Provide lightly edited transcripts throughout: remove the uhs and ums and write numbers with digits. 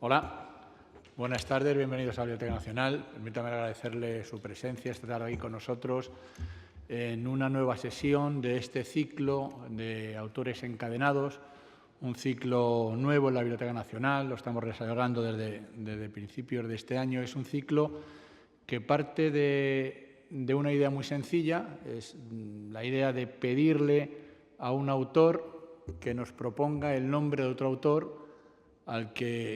Hola, buenas tardes, bienvenidos a la Biblioteca Nacional. Permítame agradecerle su presencia, estar aquí con nosotros en una nueva sesión de este ciclo de autores encadenados, un ciclo nuevo en la Biblioteca Nacional, lo estamos desarrollando desde principios de este año. Es un ciclo que parte de una idea muy sencilla, es la idea de pedirle a un autor que nos proponga el nombre de otro autor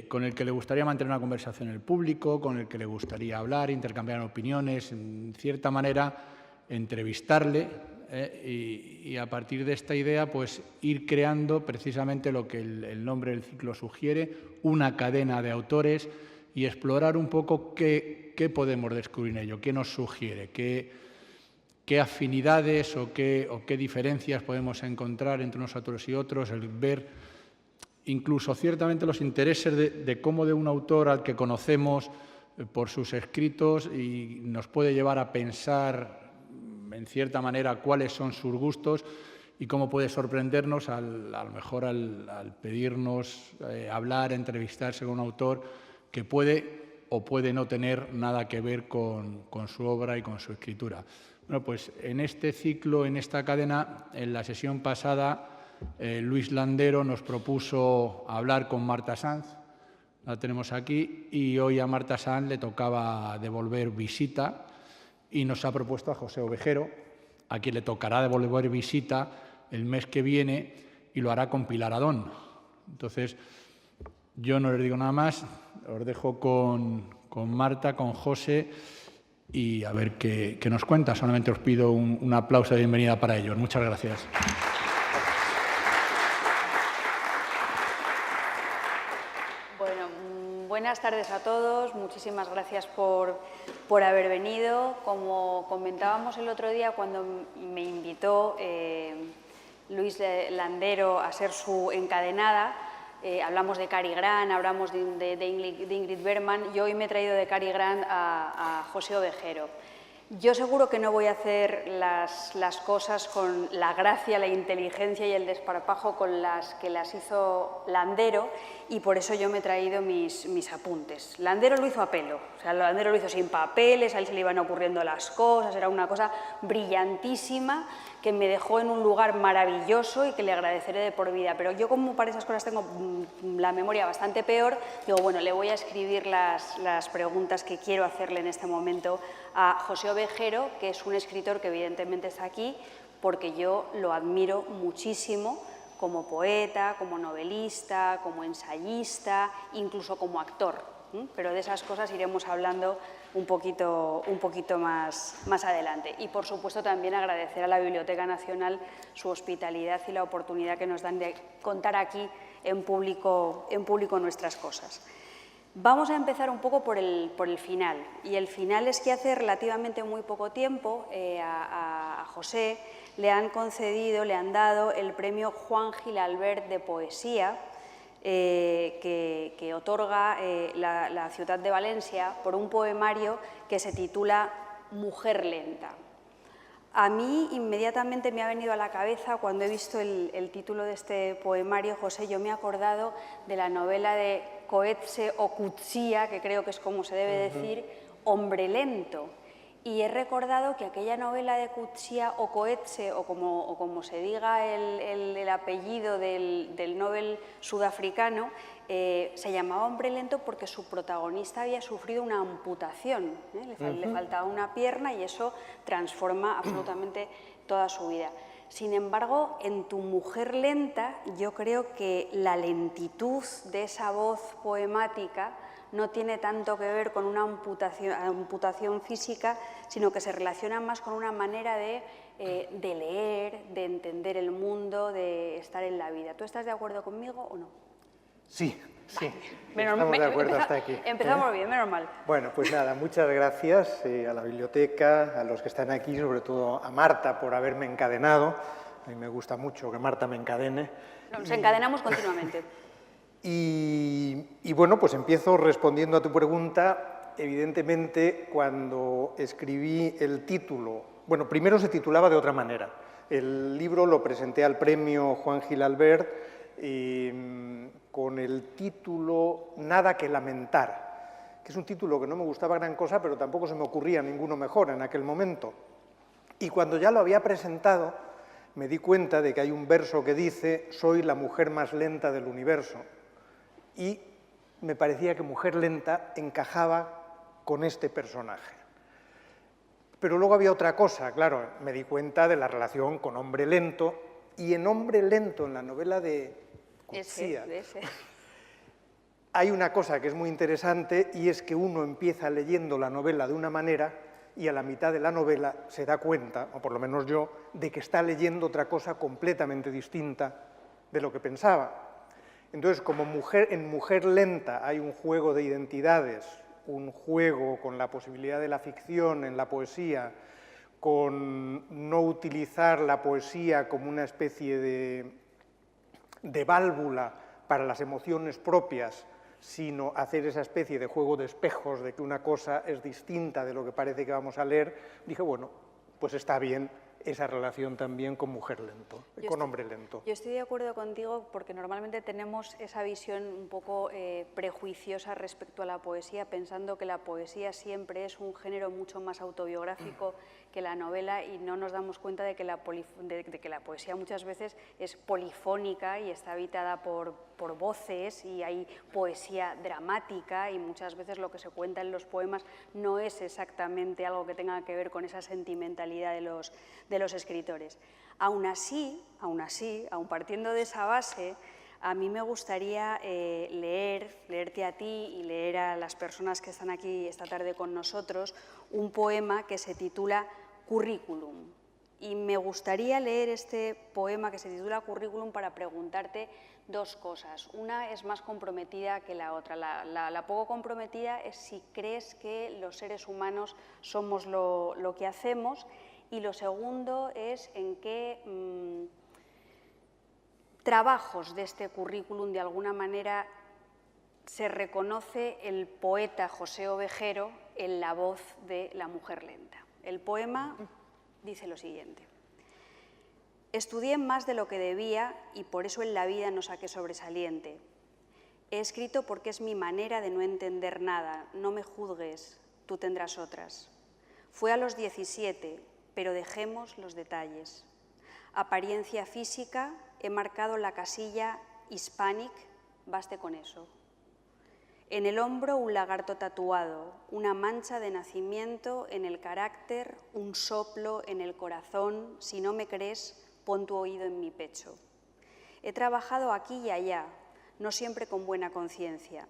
con el que le gustaría mantener una conversación en el público, con el que le gustaría hablar, intercambiar opiniones, en cierta manera entrevistarle y a partir de esta idea pues ir creando precisamente lo que el nombre del ciclo sugiere, una cadena de autores y explorar un poco qué podemos descubrir en ello, qué nos sugiere, qué afinidades o qué diferencias podemos encontrar entre unos autores y otros, el ver incluso ciertamente los intereses de cómo de un autor al que conocemos por sus escritos y nos puede llevar a pensar en cierta manera cuáles son sus gustos y cómo puede sorprendernos a lo mejor al pedirnos hablar, entrevistarse con un autor que puede o puede no tener nada que ver con su obra y con su escritura. Bueno, pues en este ciclo, en esta cadena, en la sesión pasada, Luis Landero nos propuso hablar con Marta Sanz, la tenemos aquí, y hoy a Marta Sanz le tocaba devolver visita y nos ha propuesto a José Ovejero, a quien le tocará devolver visita el mes que viene y lo hará con Pilar Adón. Entonces, yo no les digo nada más, os dejo con Marta, con José y a ver qué nos cuenta. Solamente os pido un aplauso de bienvenida para ellos. Muchas gracias. Buenas tardes a todos, muchísimas gracias por haber venido. Como comentábamos el otro día cuando me invitó Luis Landero a ser su encadenada, hablamos de Cary Grant, hablamos de Ingrid Bergman, yo hoy me he traído de Cary Grant a José Ovejero. Yo seguro que no voy a hacer las cosas con la gracia, la inteligencia y el desparpajo con las que las hizo Landero y por eso yo me he traído mis apuntes. Landero lo hizo a pelo, o sea, Landero lo hizo sin papeles, a él se le iban ocurriendo las cosas, era una cosa brillantísima que me dejó en un lugar maravilloso y que le agradeceré de por vida. Pero yo como para esas cosas tengo la memoria bastante peor, digo, bueno, le voy a escribir las preguntas que quiero hacerle en este momento a José Ovejero, que es un escritor que evidentemente está aquí porque yo lo admiro muchísimo como poeta, como novelista, como ensayista, incluso como actor. Pero de esas cosas iremos hablando un poquito más adelante. Y, por supuesto, también agradecer a la Biblioteca Nacional su hospitalidad y la oportunidad que nos dan de contar aquí en público nuestras cosas. Vamos a empezar un poco por el final. Y el final es que hace relativamente muy poco tiempo a José le han dado el premio Juan Gil Albert de poesía, que otorga la ciudad de Valencia por un poemario que se titula Mujer lenta. A mí inmediatamente me ha venido a la cabeza, cuando he visto el título de este poemario, José, yo me he acordado de la novela de Coetzee o Coetzee, que creo que es como se debe decir, Hombre lento. Y he recordado que aquella novela de Coetzee o Coetzee, o como se diga el apellido del Nobel sudafricano, se llamaba Hombre lento porque su protagonista había sufrido una amputación, le faltaba una pierna y eso transforma absolutamente toda su vida. Sin embargo, en Tu mujer lenta, yo creo que la lentitud de esa voz poemática no tiene tanto que ver con una amputación física, sino que se relaciona más con una manera de leer, de entender el mundo, de estar en la vida. ¿Tú estás de acuerdo conmigo o no? Sí, sí. Vale. Estamos de acuerdo hasta aquí. Empezamos bien, menos mal. Bueno, pues nada, muchas gracias a la biblioteca, a los que están aquí, sobre todo a Marta por haberme encadenado. A mí me gusta mucho que Marta me encadene. Nos encadenamos continuamente. Y bueno, pues empiezo respondiendo a tu pregunta. Evidentemente, cuando escribí el título, bueno, primero se titulaba de otra manera. El libro lo presenté al premio Juan Gil Albert con el título Nada que lamentar, que es un título que no me gustaba gran cosa, pero tampoco se me ocurría ninguno mejor en aquel momento. Y cuando ya lo había presentado, me di cuenta de que hay un verso que dice «Soy la mujer más lenta del universo». Y me parecía que mujer lenta encajaba con este personaje. Pero luego había otra cosa, claro, me di cuenta de la relación con Hombre lento, y en Hombre lento, en la novela de Coetzee, hay una cosa que es muy interesante, y es que uno empieza leyendo la novela de una manera y a la mitad de la novela se da cuenta, o por lo menos yo, de que está leyendo otra cosa completamente distinta de lo que pensaba. Entonces, como en Mujer lenta hay un juego de identidades, un juego con la posibilidad de la ficción en la poesía, con no utilizar la poesía como una especie de válvula para las emociones propias, sino hacer esa especie de juego de espejos, de que una cosa es distinta de lo que parece que vamos a leer, dije, bueno, pues está bien esa relación también con Mujer lento, con Hombre lento. Yo estoy de acuerdo contigo porque normalmente tenemos esa visión un poco prejuiciosa respecto a la poesía, pensando que la poesía siempre es un género mucho más autobiográfico que la novela, y no nos damos cuenta de que la poesía muchas veces es polifónica y está habitada por voces, y hay poesía dramática, y muchas veces lo que se cuenta en los poemas no es exactamente algo que tenga que ver con esa sentimentalidad de los escritores. Aún así, aún partiendo de esa base, a mí me gustaría leerte a ti y leer a las personas que están aquí esta tarde con nosotros un poema que se titula Currículum. Y me gustaría leer este poema que se titula Currículum para preguntarte dos cosas. Una es más comprometida que la otra. La poco comprometida es si crees que los seres humanos somos lo que hacemos, y lo segundo es en qué trabajos de este currículum de alguna manera se reconoce el poeta José Ovejero en la voz de la mujer lenta. El poema dice lo siguiente: estudié más de lo que debía y por eso en la vida no saqué sobresaliente. He escrito porque es mi manera de no entender nada. No me juzgues, tú tendrás otras. Fue a los 17, pero dejemos los detalles. Apariencia física, he marcado la casilla Hispanic, baste con eso. En el hombro un lagarto tatuado, una mancha de nacimiento en el carácter, un soplo en el corazón. Si no me crees, pon tu oído en mi pecho. He trabajado aquí y allá, no siempre con buena conciencia.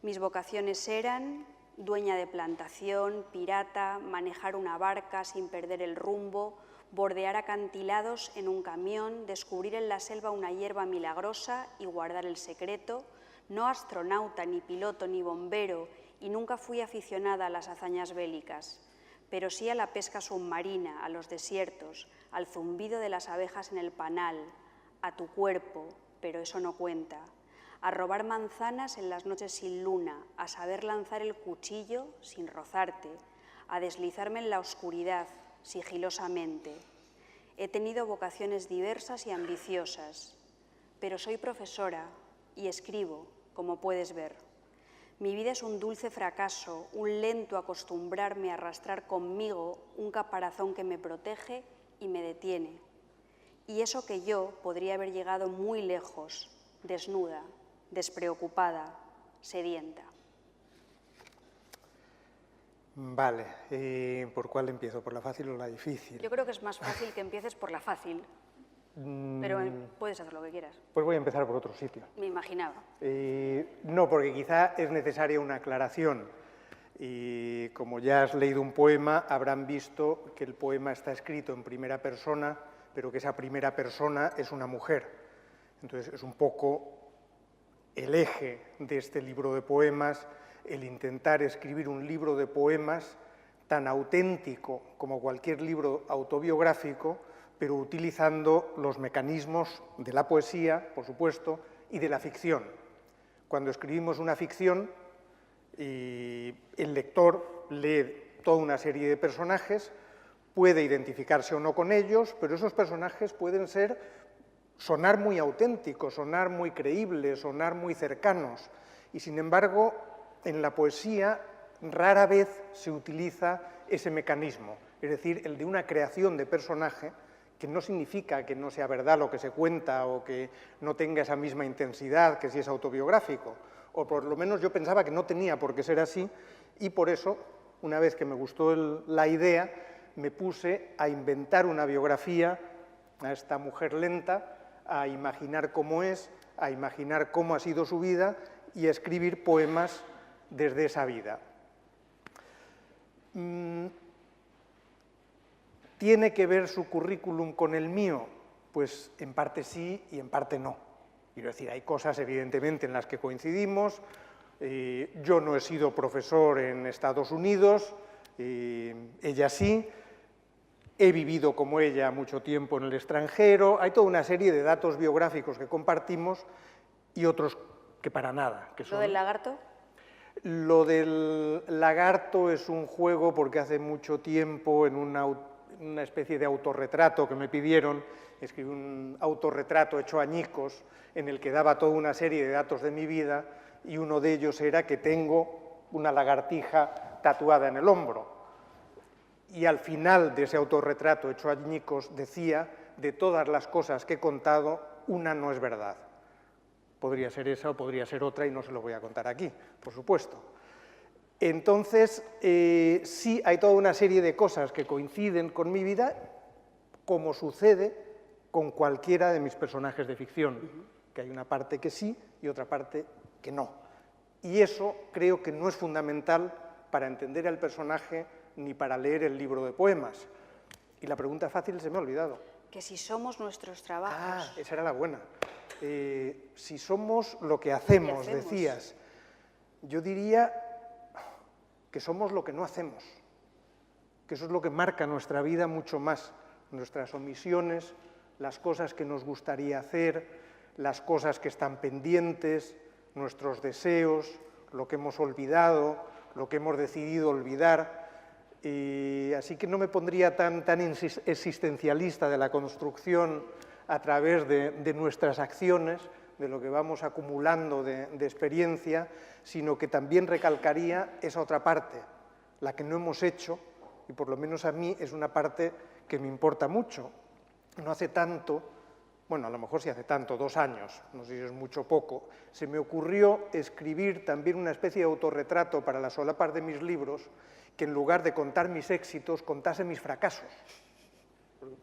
Mis vocaciones eran dueña de plantación, pirata, manejar una barca sin perder el rumbo, bordear acantilados en un camión, descubrir en la selva una hierba milagrosa y guardar el secreto. No astronauta, ni piloto, ni bombero, y nunca fui aficionada a las hazañas bélicas, pero sí a la pesca submarina, a los desiertos, al zumbido de las abejas en el panal, a tu cuerpo, pero eso no cuenta, a robar manzanas en las noches sin luna, a saber lanzar el cuchillo sin rozarte, a deslizarme en la oscuridad, sigilosamente. He tenido vocaciones diversas y ambiciosas, pero soy profesora y escribo, como puedes ver. Mi vida es un dulce fracaso, un lento acostumbrarme a arrastrar conmigo un caparazón que me protege y me detiene. Y eso que yo podría haber llegado muy lejos, desnuda, despreocupada, sedienta. Vale, ¿por cuál empiezo? ¿Por la fácil o la difícil? Yo creo que es más fácil que empieces por la fácil, pero puedes hacer lo que quieras. Pues voy a empezar por otro sitio. Me imaginaba. No, porque quizá es necesaria una aclaración. Y como ya has leído un poema, habrán visto que el poema está escrito en primera persona, pero que esa primera persona es una mujer. Entonces es un poco el eje de este libro de poemas, el intentar escribir un libro de poemas tan auténtico como cualquier libro autobiográfico, pero utilizando los mecanismos de la poesía, por supuesto, y de la ficción. Cuando escribimos una ficción, el lector lee toda una serie de personajes, puede identificarse o no con ellos, pero esos personajes pueden ser sonar muy auténticos, sonar muy creíbles, sonar muy cercanos. Y sin embargo, en la poesía rara vez se utiliza ese mecanismo, es decir, el de una creación de personaje, que no significa que no sea verdad lo que se cuenta o que no tenga esa misma intensidad que si es autobiográfico, o por lo menos yo pensaba que no tenía por qué ser así, y por eso, una vez que me gustó la idea, me puse a inventar una biografía a esta mujer lenta, a imaginar cómo es, a imaginar cómo ha sido su vida y a escribir poemas desde esa vida. ¿Tiene que ver su currículum con el mío? Pues en parte sí y en parte no. Quiero decir, hay cosas evidentemente en las que coincidimos. Yo no he sido profesor en Estados Unidos, ella sí. He vivido como ella mucho tiempo en el extranjero. Hay toda una serie de datos biográficos que compartimos y otros que para nada. Que son... ¿Lo del lagarto? Lo del lagarto es un juego porque hace mucho tiempo en una especie de autorretrato que me pidieron, escribí un autorretrato hecho añicos en el que daba toda una serie de datos de mi vida y uno de ellos era que tengo una lagartija tatuada en el hombro. Y al final de ese autorretrato hecho añicos decía, de todas las cosas que he contado, una no es verdad. Podría ser esa o podría ser otra y no se lo voy a contar aquí, por supuesto. Entonces, sí hay toda una serie de cosas que coinciden con mi vida, como sucede con cualquiera de mis personajes de ficción, que hay una parte que sí y otra parte que no. Y eso creo que no es fundamental para entender al personaje ni para leer el libro de poemas. Y la pregunta fácil se me ha olvidado. Que si somos nuestros trabajos. Ah, esa era la buena. Si somos lo que hacemos, decías. Yo diría que somos lo que no hacemos, que eso es lo que marca nuestra vida mucho más, nuestras omisiones, las cosas que nos gustaría hacer, las cosas que están pendientes, nuestros deseos, lo que hemos olvidado, lo que hemos decidido olvidar. Así que no me pondría tan existencialista de la construcción a través de nuestras acciones, de lo que vamos acumulando de experiencia, sino que también recalcaría esa otra parte, la que no hemos hecho, y por lo menos a mí es una parte que me importa mucho. No hace tanto, bueno, a lo mejor sí hace tanto, 2 años, no sé si es mucho o poco, se me ocurrió escribir también una especie de autorretrato para las solapas de mis libros, que en lugar de contar mis éxitos, contase mis fracasos.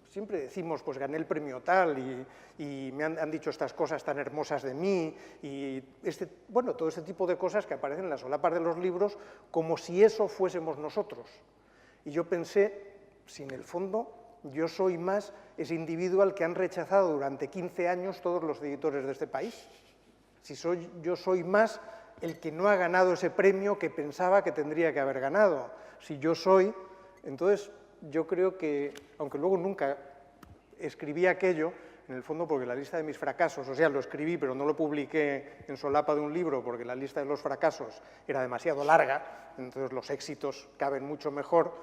Siempre decimos, pues gané el premio tal y me han dicho estas cosas tan hermosas de mí y bueno, todo este tipo de cosas que aparecen en las solapas de los libros como si eso fuésemos nosotros. Y yo pensé, si en el fondo yo soy más ese individuo al que han rechazado durante 15 años todos los editores de este país. Yo soy más el que no ha ganado ese premio que pensaba que tendría que haber ganado. Si yo soy, entonces yo creo que, aunque luego nunca escribí aquello, en el fondo porque la lista de mis fracasos, o sea, lo escribí pero no lo publiqué en solapa de un libro porque la lista de los fracasos era demasiado larga, entonces los éxitos caben mucho mejor,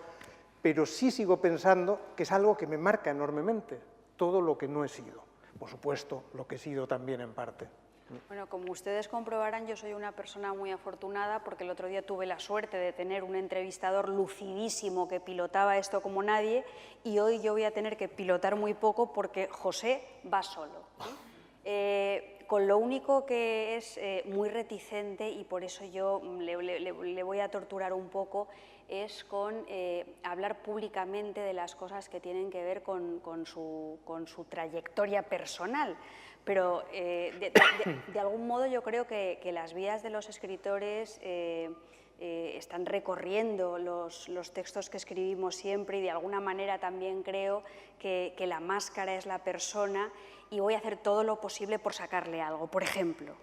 pero sí sigo pensando que es algo que me marca enormemente, todo lo que no he sido. Por supuesto, lo que he sido también en parte. Bueno, como ustedes comprobarán, yo soy una persona muy afortunada porque el otro día tuve la suerte de tener un entrevistador lucidísimo que pilotaba esto como nadie y hoy yo voy a tener que pilotar muy poco porque José va solo. Con lo único que es muy reticente y por eso yo le voy a torturar un poco es con hablar públicamente de las cosas que tienen que ver con su trayectoria personal. Pero de algún modo yo creo que las vidas de los escritores están recorriendo los textos que escribimos siempre y de alguna manera también creo que la máscara es la persona y voy a hacer todo lo posible por sacarle algo. Por ejemplo,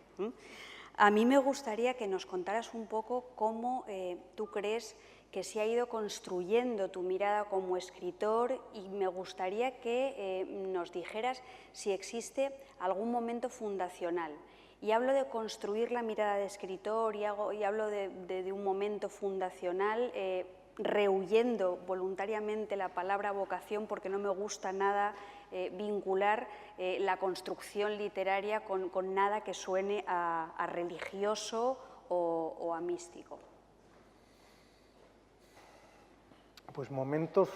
a mí me gustaría que nos contaras un poco cómo tú crees que se ha ido construyendo tu mirada como escritor y me gustaría que nos dijeras si existe algún momento fundacional. Y hablo de construir la mirada de escritor y hablo de un momento fundacional rehuyendo voluntariamente la palabra vocación porque no me gusta nada vincular la construcción literaria con nada que suene a religioso o a místico. Pues momentos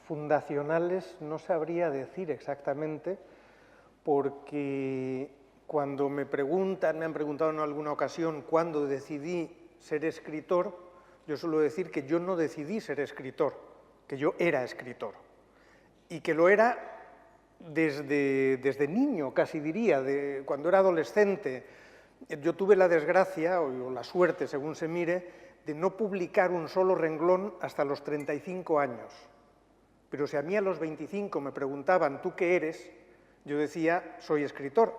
fundacionales no sabría decir exactamente, porque cuando me han preguntado en alguna ocasión cuándo decidí ser escritor, yo suelo decir que yo no decidí ser escritor, que yo era escritor. Y que lo era desde niño, casi diría, cuando era adolescente. Yo tuve la desgracia, o la suerte, según se mire, de no publicar un solo renglón hasta los 35 años. Pero si a mí a los 25 me preguntaban, ¿tú qué eres?, yo decía, soy escritor.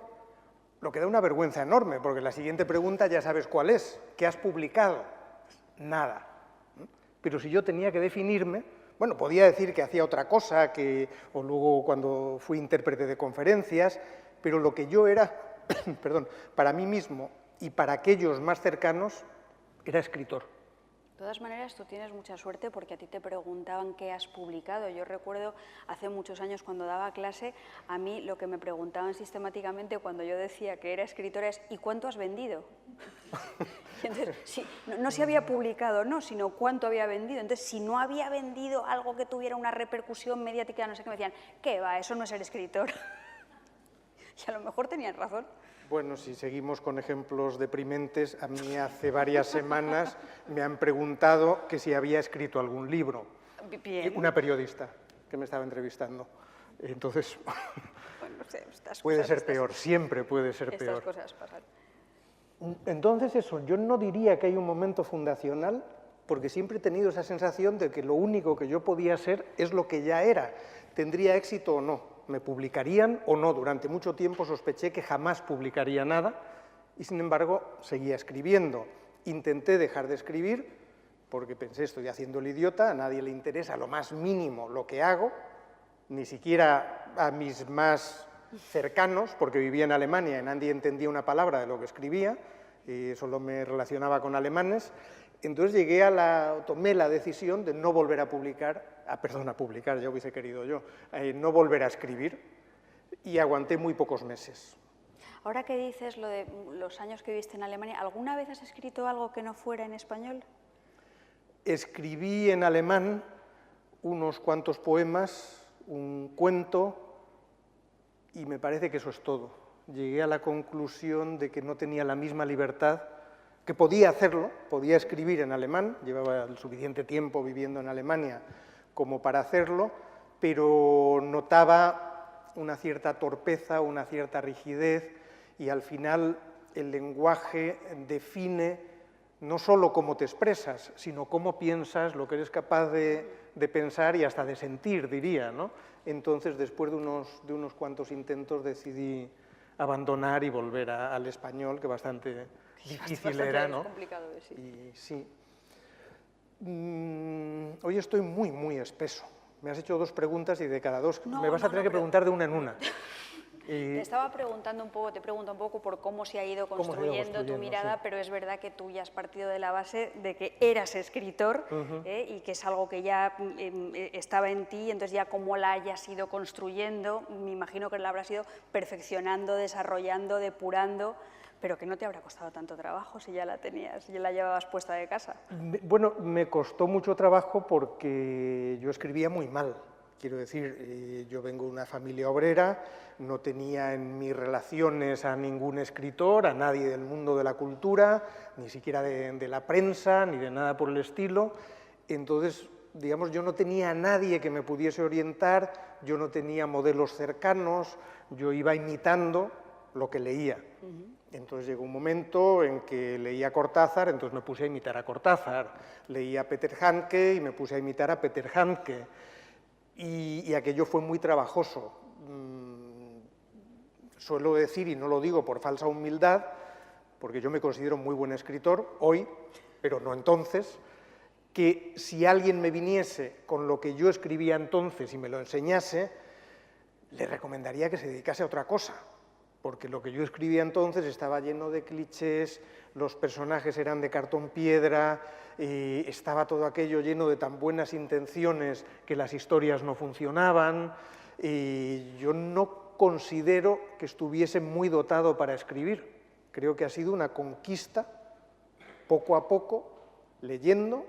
Lo que da una vergüenza enorme, porque la siguiente pregunta ya sabes cuál es. ¿Qué has publicado? Nada. Pero si yo tenía que definirme, bueno, podía decir que hacía otra cosa, o luego cuando fui intérprete de conferencias, pero lo que yo era, perdón, para mí mismo y para aquellos más cercanos, era escritor. De todas maneras, tú tienes mucha suerte porque a ti te preguntaban qué has publicado. Yo recuerdo hace muchos años cuando daba clase, a mí lo que me preguntaban sistemáticamente cuando yo decía que era escritora es ¿y cuánto has vendido? Y entonces, sí, no se había publicado, no, sino cuánto había vendido. Entonces, si no había vendido algo que tuviera una repercusión mediática, no sé qué, me decían, ¿qué va? Eso no es ser escritor. Y a lo mejor tenían razón. Bueno, si seguimos con ejemplos deprimentes, a mí hace varias semanas me han preguntado que si había escrito algún libro. Bien. Una periodista que me estaba entrevistando. Entonces, bueno, no sé, puede ser peor, siempre puede ser peor. Estas cosas pasan. Entonces eso, yo no diría que hay un momento fundacional, porque siempre he tenido esa sensación de que lo único que yo podía ser es lo que ya era. ¿Tendría éxito o no? ¿Me publicarían o no? Durante mucho tiempo sospeché que jamás publicaría nada y, sin embargo, seguía escribiendo. Intenté dejar de escribir porque pensé, estoy haciendo el idiota, a nadie le interesa lo más mínimo lo que hago, ni siquiera a mis más cercanos, porque vivía en Alemania y nadie entendía una palabra de lo que escribía, y solo me relacionaba con alemanes. Entonces tomé la decisión de no volver a publicar, ya hubiese querido yo, no volver a escribir, y aguanté muy pocos meses. Ahora que dices lo de los años que viviste en Alemania, ¿alguna vez has escrito algo que no fuera en español? Escribí en alemán unos cuantos poemas, un cuento, y me parece que eso es todo. Llegué a la conclusión de que no tenía la misma libertad, que podía hacerlo, podía escribir en alemán, llevaba el suficiente tiempo viviendo en Alemania como para hacerlo, pero notaba una cierta torpeza, una cierta rigidez, y al final el lenguaje define no solo cómo te expresas, sino cómo piensas, lo que eres capaz de pensar y hasta de sentir, diría, ¿no? Entonces, después de unos cuantos intentos, decidí abandonar y volver al español, que bastante difícil era, ¿no? Complicado, sí. Y sí. Hoy estoy muy, muy espeso. Me has hecho dos preguntas y de cada dos me vas a tener que preguntar de una en una. Te estaba preguntando un poco, te pregunto un poco por cómo se ha ido construyendo tu mirada, sí. Pero es verdad que tú ya has partido de la base de que eras escritor y que es algo que ya estaba en ti, entonces ya como la hayas ido construyendo, me imagino que la habrás ido perfeccionando, desarrollando, depurando, pero que no te habrá costado tanto trabajo si ya la tenías, ya la llevabas puesta de casa. Bueno, me costó mucho trabajo porque yo escribía muy mal. Quiero decir, yo vengo de una familia obrera, no tenía en mis relaciones a ningún escritor, a nadie del mundo de la cultura, ni siquiera de la prensa, ni de nada por el estilo. Entonces, digamos, yo no tenía a nadie que me pudiese orientar, yo no tenía modelos cercanos, yo iba imitando lo que leía. Entonces llegó un momento en que leía Cortázar, entonces me puse a imitar a Cortázar, leía a Peter Handke y me puse a imitar a Peter Handke. Y aquello fue muy trabajoso. Suelo decir, y no lo digo por falsa humildad, porque yo me considero muy buen escritor hoy, pero no entonces, que si alguien me viniese con lo que yo escribía entonces y me lo enseñase, le recomendaría que se dedicase a otra cosa, porque lo que yo escribía entonces estaba lleno de clichés, los personajes eran de cartón piedra, estaba todo aquello lleno de tan buenas intenciones que las historias no funcionaban, y yo no considero que estuviese muy dotado para escribir. Creo que ha sido una conquista, poco a poco, leyendo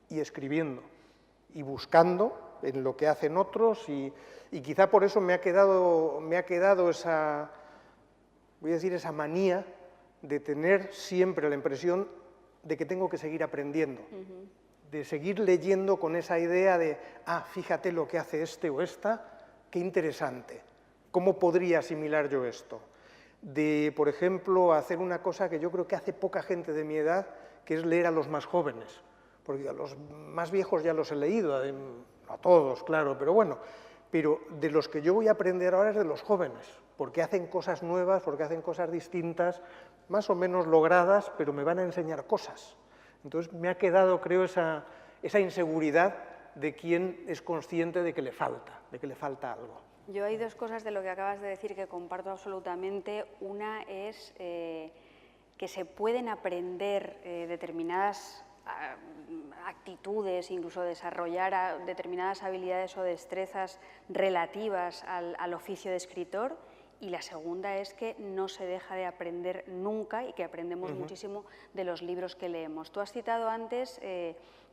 y escribiendo, y buscando en lo que hacen otros, y quizá por eso me ha quedado esa, voy a decir, esa manía de tener siempre la impresión de que tengo que seguir aprendiendo, de seguir leyendo con esa idea de, fíjate lo que hace este o esta, qué interesante, ¿cómo podría asimilar yo esto? De, por ejemplo, hacer una cosa que yo creo que hace poca gente de mi edad, que es leer a los más jóvenes, porque a los más viejos ya los he leído, a todos, claro, pero bueno, pero de los que yo voy a aprender ahora es de los jóvenes, porque hacen cosas nuevas, porque hacen cosas distintas, más o menos logradas, pero me van a enseñar cosas. Entonces me ha quedado, creo, esa inseguridad de quien es consciente de que le falta algo. Yo hay dos cosas de lo que acabas de decir que comparto absolutamente. Una es que se pueden aprender determinadas actitudes, incluso desarrollar determinadas habilidades o destrezas relativas al oficio de escritor, y la segunda es que no se deja de aprender nunca y que aprendemos muchísimo de los libros que leemos. Tú has citado antes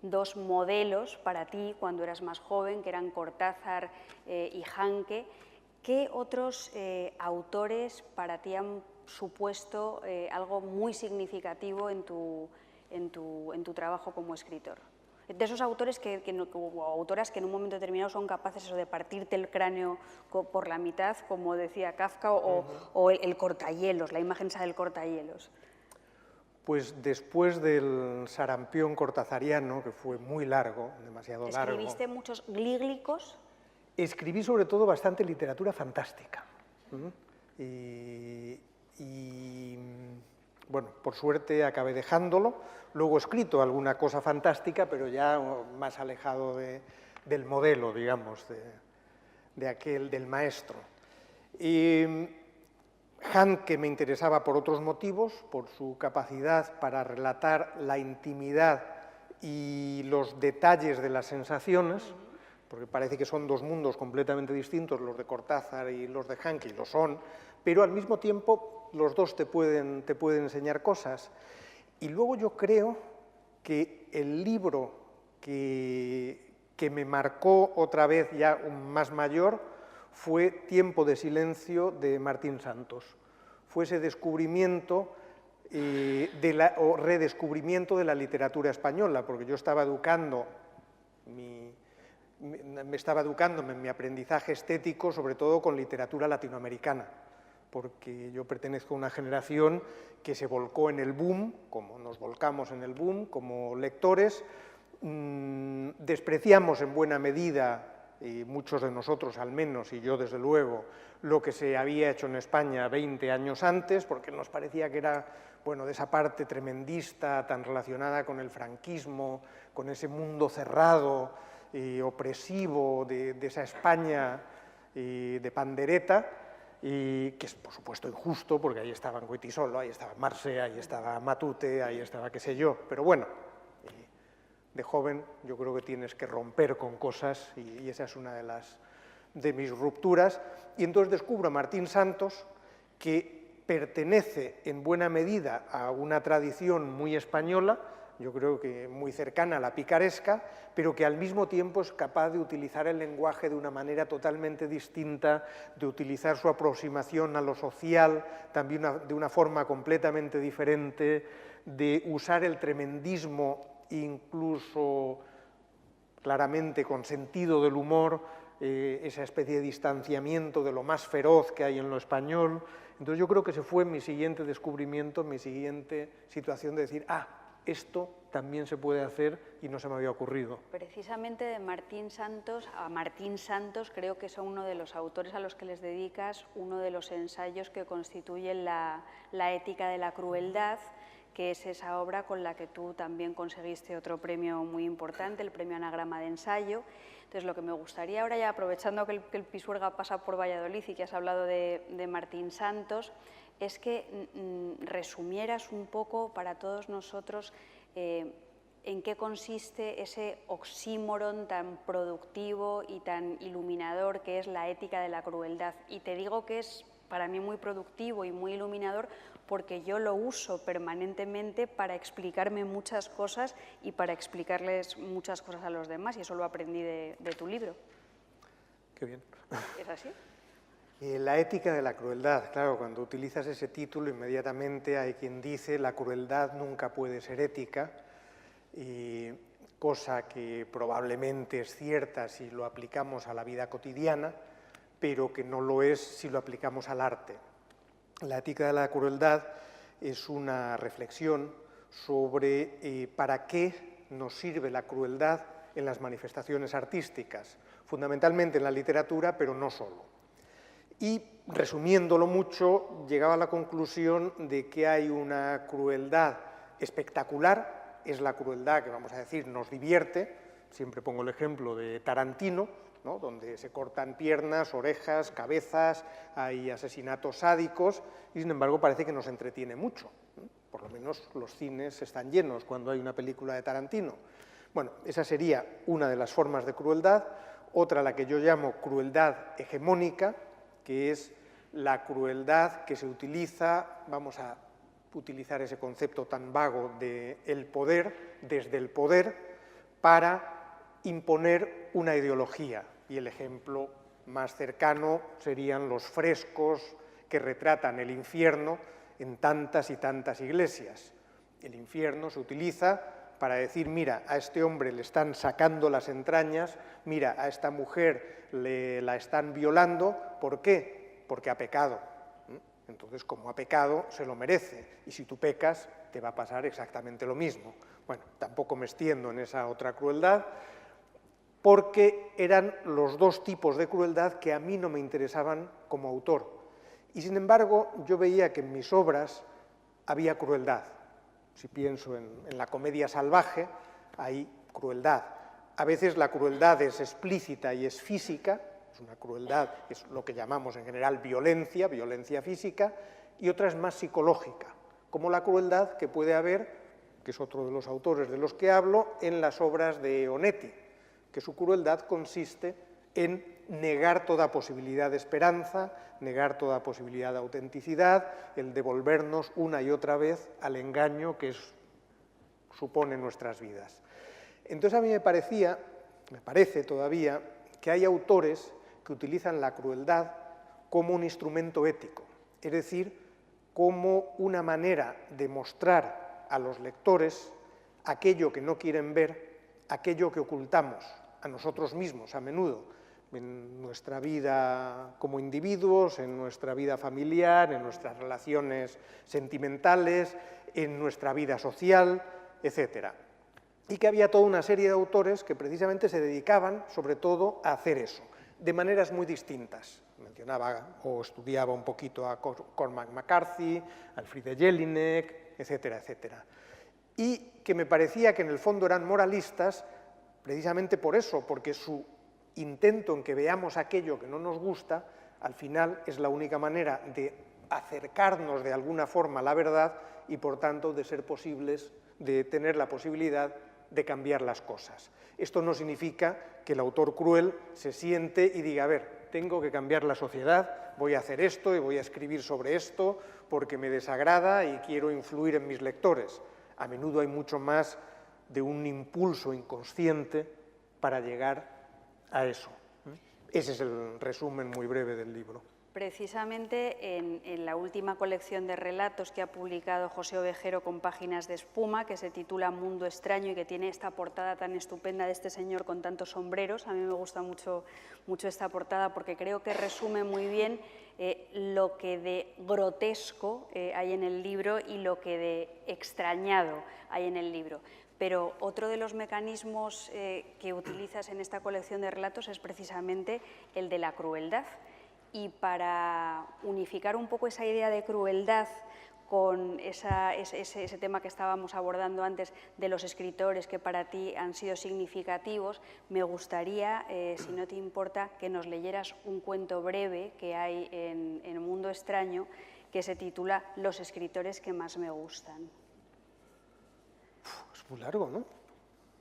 dos modelos para ti cuando eras más joven, que eran Cortázar y Hanke. ¿Qué otros autores para ti han supuesto algo muy significativo en tu trabajo como escritor? De esos autores o autoras que en un momento determinado son capaces de partirte el cráneo por la mitad, como decía Kafka, o el cortahielos, la imagen esa del cortahielos. Pues después del sarampión cortazariano, que fue muy largo, demasiado largo... ¿Escribiste muchos glíglicos? Escribí sobre todo bastante literatura fantástica. Bueno, por suerte acabé dejándolo. Luego he escrito alguna cosa fantástica, pero ya más alejado del modelo, digamos, del maestro. Hanke me interesaba por otros motivos, por su capacidad para relatar la intimidad y los detalles de las sensaciones, porque parece que son dos mundos completamente distintos, los de Cortázar y los de Hanke, y lo son, pero al mismo tiempo los dos te pueden enseñar cosas. Y luego yo creo que el libro que me marcó otra vez ya más mayor fue Tiempo de silencio de Martín Santos. Fue ese descubrimiento o redescubrimiento de la literatura española, porque yo estaba educándome en mi aprendizaje estético, sobre todo con literatura latinoamericana, porque yo pertenezco a una generación que se volcó en el boom, como nos volcamos en el boom, como lectores, despreciamos en buena medida, y muchos de nosotros al menos, y yo desde luego, lo que se había hecho en España 20 años antes, porque nos parecía que era, bueno, de esa parte tremendista, tan relacionada con el franquismo, con ese mundo cerrado y opresivo de esa España de pandereta, y que es por supuesto injusto, porque ahí estaban Goytisolo, ahí estaba Marce, ahí estaba Matute, ahí estaba qué sé yo, pero bueno, de joven yo creo que tienes que romper con cosas, y esa es una de mis rupturas, y entonces descubro a Martín Santos, que pertenece en buena medida a una tradición muy española, yo creo que muy cercana a la picaresca, pero que al mismo tiempo es capaz de utilizar el lenguaje de una manera totalmente distinta, de utilizar su aproximación a lo social también de una forma completamente diferente, de usar el tremendismo incluso claramente con sentido del humor, esa especie de distanciamiento de lo más feroz que hay en lo español. Entonces yo creo que ese fue mi siguiente descubrimiento, mi siguiente situación de decir, esto también se puede hacer y no se me había ocurrido. Precisamente de Martín Santos a Martín Santos creo que son uno de los autores a los que les dedicas uno de los ensayos que constituyen la ética de la crueldad, que es esa obra con la que tú también conseguiste otro premio muy importante, el Premio Anagrama de Ensayo. Entonces, lo que me gustaría ahora, ya aprovechando que el Pisuerga pasa por Valladolid y que has hablado de Martín Santos, es que resumieras un poco para todos nosotros en qué consiste ese oxímoron tan productivo y tan iluminador que es la ética de la crueldad. Y te digo que es para mí muy productivo y muy iluminador porque yo lo uso permanentemente para explicarme muchas cosas y para explicarles muchas cosas a los demás, y eso lo aprendí de tu libro. Qué bien. ¿Es así? La ética de la crueldad, claro, cuando utilizas ese título inmediatamente hay quien dice la crueldad nunca puede ser ética, y cosa que probablemente es cierta si lo aplicamos a la vida cotidiana, pero que no lo es si lo aplicamos al arte. La ética de la crueldad es una reflexión sobre para qué nos sirve la crueldad en las manifestaciones artísticas, fundamentalmente en la literatura, pero no solo. Y, resumiéndolo mucho, llegaba a la conclusión de que hay una crueldad espectacular, es la crueldad que, vamos a decir, nos divierte. Siempre pongo el ejemplo de Tarantino, ¿no?, donde se cortan piernas, orejas, cabezas, hay asesinatos sádicos, y sin embargo parece que nos entretiene mucho. Por lo menos los cines están llenos cuando hay una película de Tarantino. Bueno, esa sería una de las formas de crueldad. Otra, la que yo llamo crueldad hegemónica, que es la crueldad que se utiliza, vamos a utilizar ese concepto tan vago de el poder, desde el poder, para imponer una ideología, y el ejemplo más cercano serían los frescos que retratan el infierno en tantas y tantas iglesias. El infierno se utiliza para decir, mira, a este hombre le están sacando las entrañas, mira, a esta mujer la están violando, ¿por qué? Porque ha pecado. Entonces, como ha pecado, se lo merece, y si tú pecas, te va a pasar exactamente lo mismo. Bueno, tampoco me extiendo en esa otra crueldad, porque eran los dos tipos de crueldad que a mí no me interesaban como autor. Y sin embargo, yo veía que en mis obras había crueldad. Si pienso en la comedia salvaje, hay crueldad. A veces la crueldad es explícita y es física, es una crueldad, es lo que llamamos en general violencia, violencia física, y otra es más psicológica, como la crueldad que puede haber, que es otro de los autores de los que hablo, en las obras de Onetti, que su crueldad consiste en negar toda posibilidad de esperanza, negar toda posibilidad de autenticidad, el devolvernos una y otra vez al engaño que supone nuestras vidas. Entonces a mí me parece todavía, que hay autores que utilizan la crueldad como un instrumento ético, es decir, como una manera de mostrar a los lectores aquello que no quieren ver, aquello que ocultamos a nosotros mismos a menudo, en nuestra vida como individuos, en nuestra vida familiar, en nuestras relaciones sentimentales, en nuestra vida social, etc. Y que había toda una serie de autores que precisamente se dedicaban, sobre todo, a hacer eso, de maneras muy distintas. Mencionaba o estudiaba un poquito a Cormac McCarthy, a Friede Jelinek, etcétera, etcétera. Y que me parecía que en el fondo eran moralistas precisamente por eso, porque su intento en que veamos aquello que no nos gusta, al final es la única manera de acercarnos de alguna forma a la verdad y, por tanto, de ser posibles, de tener la posibilidad de cambiar las cosas. Esto no significa que el autor cruel se siente y diga, a ver, tengo que cambiar la sociedad, voy a hacer esto y voy a escribir sobre esto porque me desagrada y quiero influir en mis lectores. A menudo hay mucho más de un impulso inconsciente para llegar a eso. Ese es el resumen muy breve del libro. Precisamente en la última colección de relatos que ha publicado José Ovejero con Páginas de espuma, que se titula Mundo extraño y que tiene esta portada tan estupenda de este señor con tantos sombreros, a mí me gusta mucho esta portada porque creo que resume muy bien lo que de grotesco hay en el libro y lo que de extrañado hay en el libro. Pero otro de los mecanismos que utilizas en esta colección de relatos es precisamente el de la crueldad. Y para unificar un poco esa idea de crueldad con ese tema que estábamos abordando antes de los escritores que para ti han sido significativos, me gustaría, si no te importa, que nos leyeras un cuento breve que hay en Mundo Extraño que se titula Los escritores que más me gustan. Es muy largo, ¿no?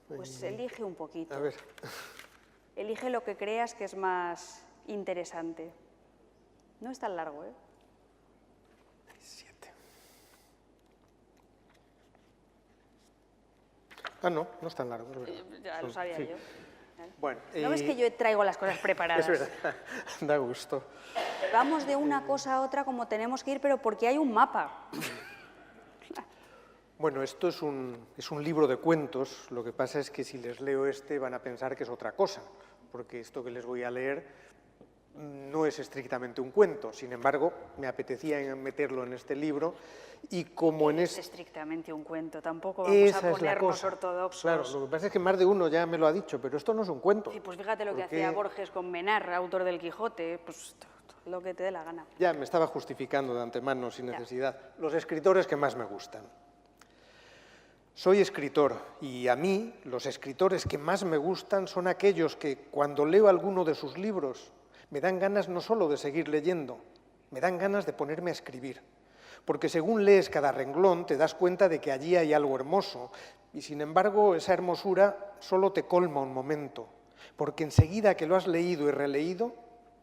Pues elige un poquito. A ver. Elige lo que creas que es más interesante. No es tan largo, ¿eh? 7. Ah, no, no es tan largo. Es verdad. Ya lo sabía Sí. yo. Bueno, ¿No ves que yo traigo las cosas preparadas? Es verdad, da gusto. Vamos de una cosa a otra como tenemos que ir, pero porque hay un mapa. Bueno, esto es un libro de cuentos. Lo que pasa es que si les leo este van a pensar que es otra cosa, porque esto que les voy a leer no es estrictamente un cuento. Sin embargo, me apetecía meterlo en este libro y como en Es estrictamente un cuento, tampoco vamos Esa a es la ponernos cosa. ortodoxos. Claro, lo que pasa es que más de uno ya me lo ha dicho, pero esto no es un cuento. Sí, pues fíjate lo que Porque hacía Borges con Menar, autor del Quijote, pues lo que te dé la gana. Ya me estaba justificando de antemano sin necesidad. Los escritores que más me gustan. Soy escritor y a mí los escritores que más me gustan son aquellos que cuando leo alguno de sus libros me dan ganas no solo de seguir leyendo, me dan ganas de ponerme a escribir. Porque según lees cada renglón te das cuenta de que allí hay algo hermoso y sin embargo esa hermosura solo te colma un momento, porque enseguida que lo has leído y releído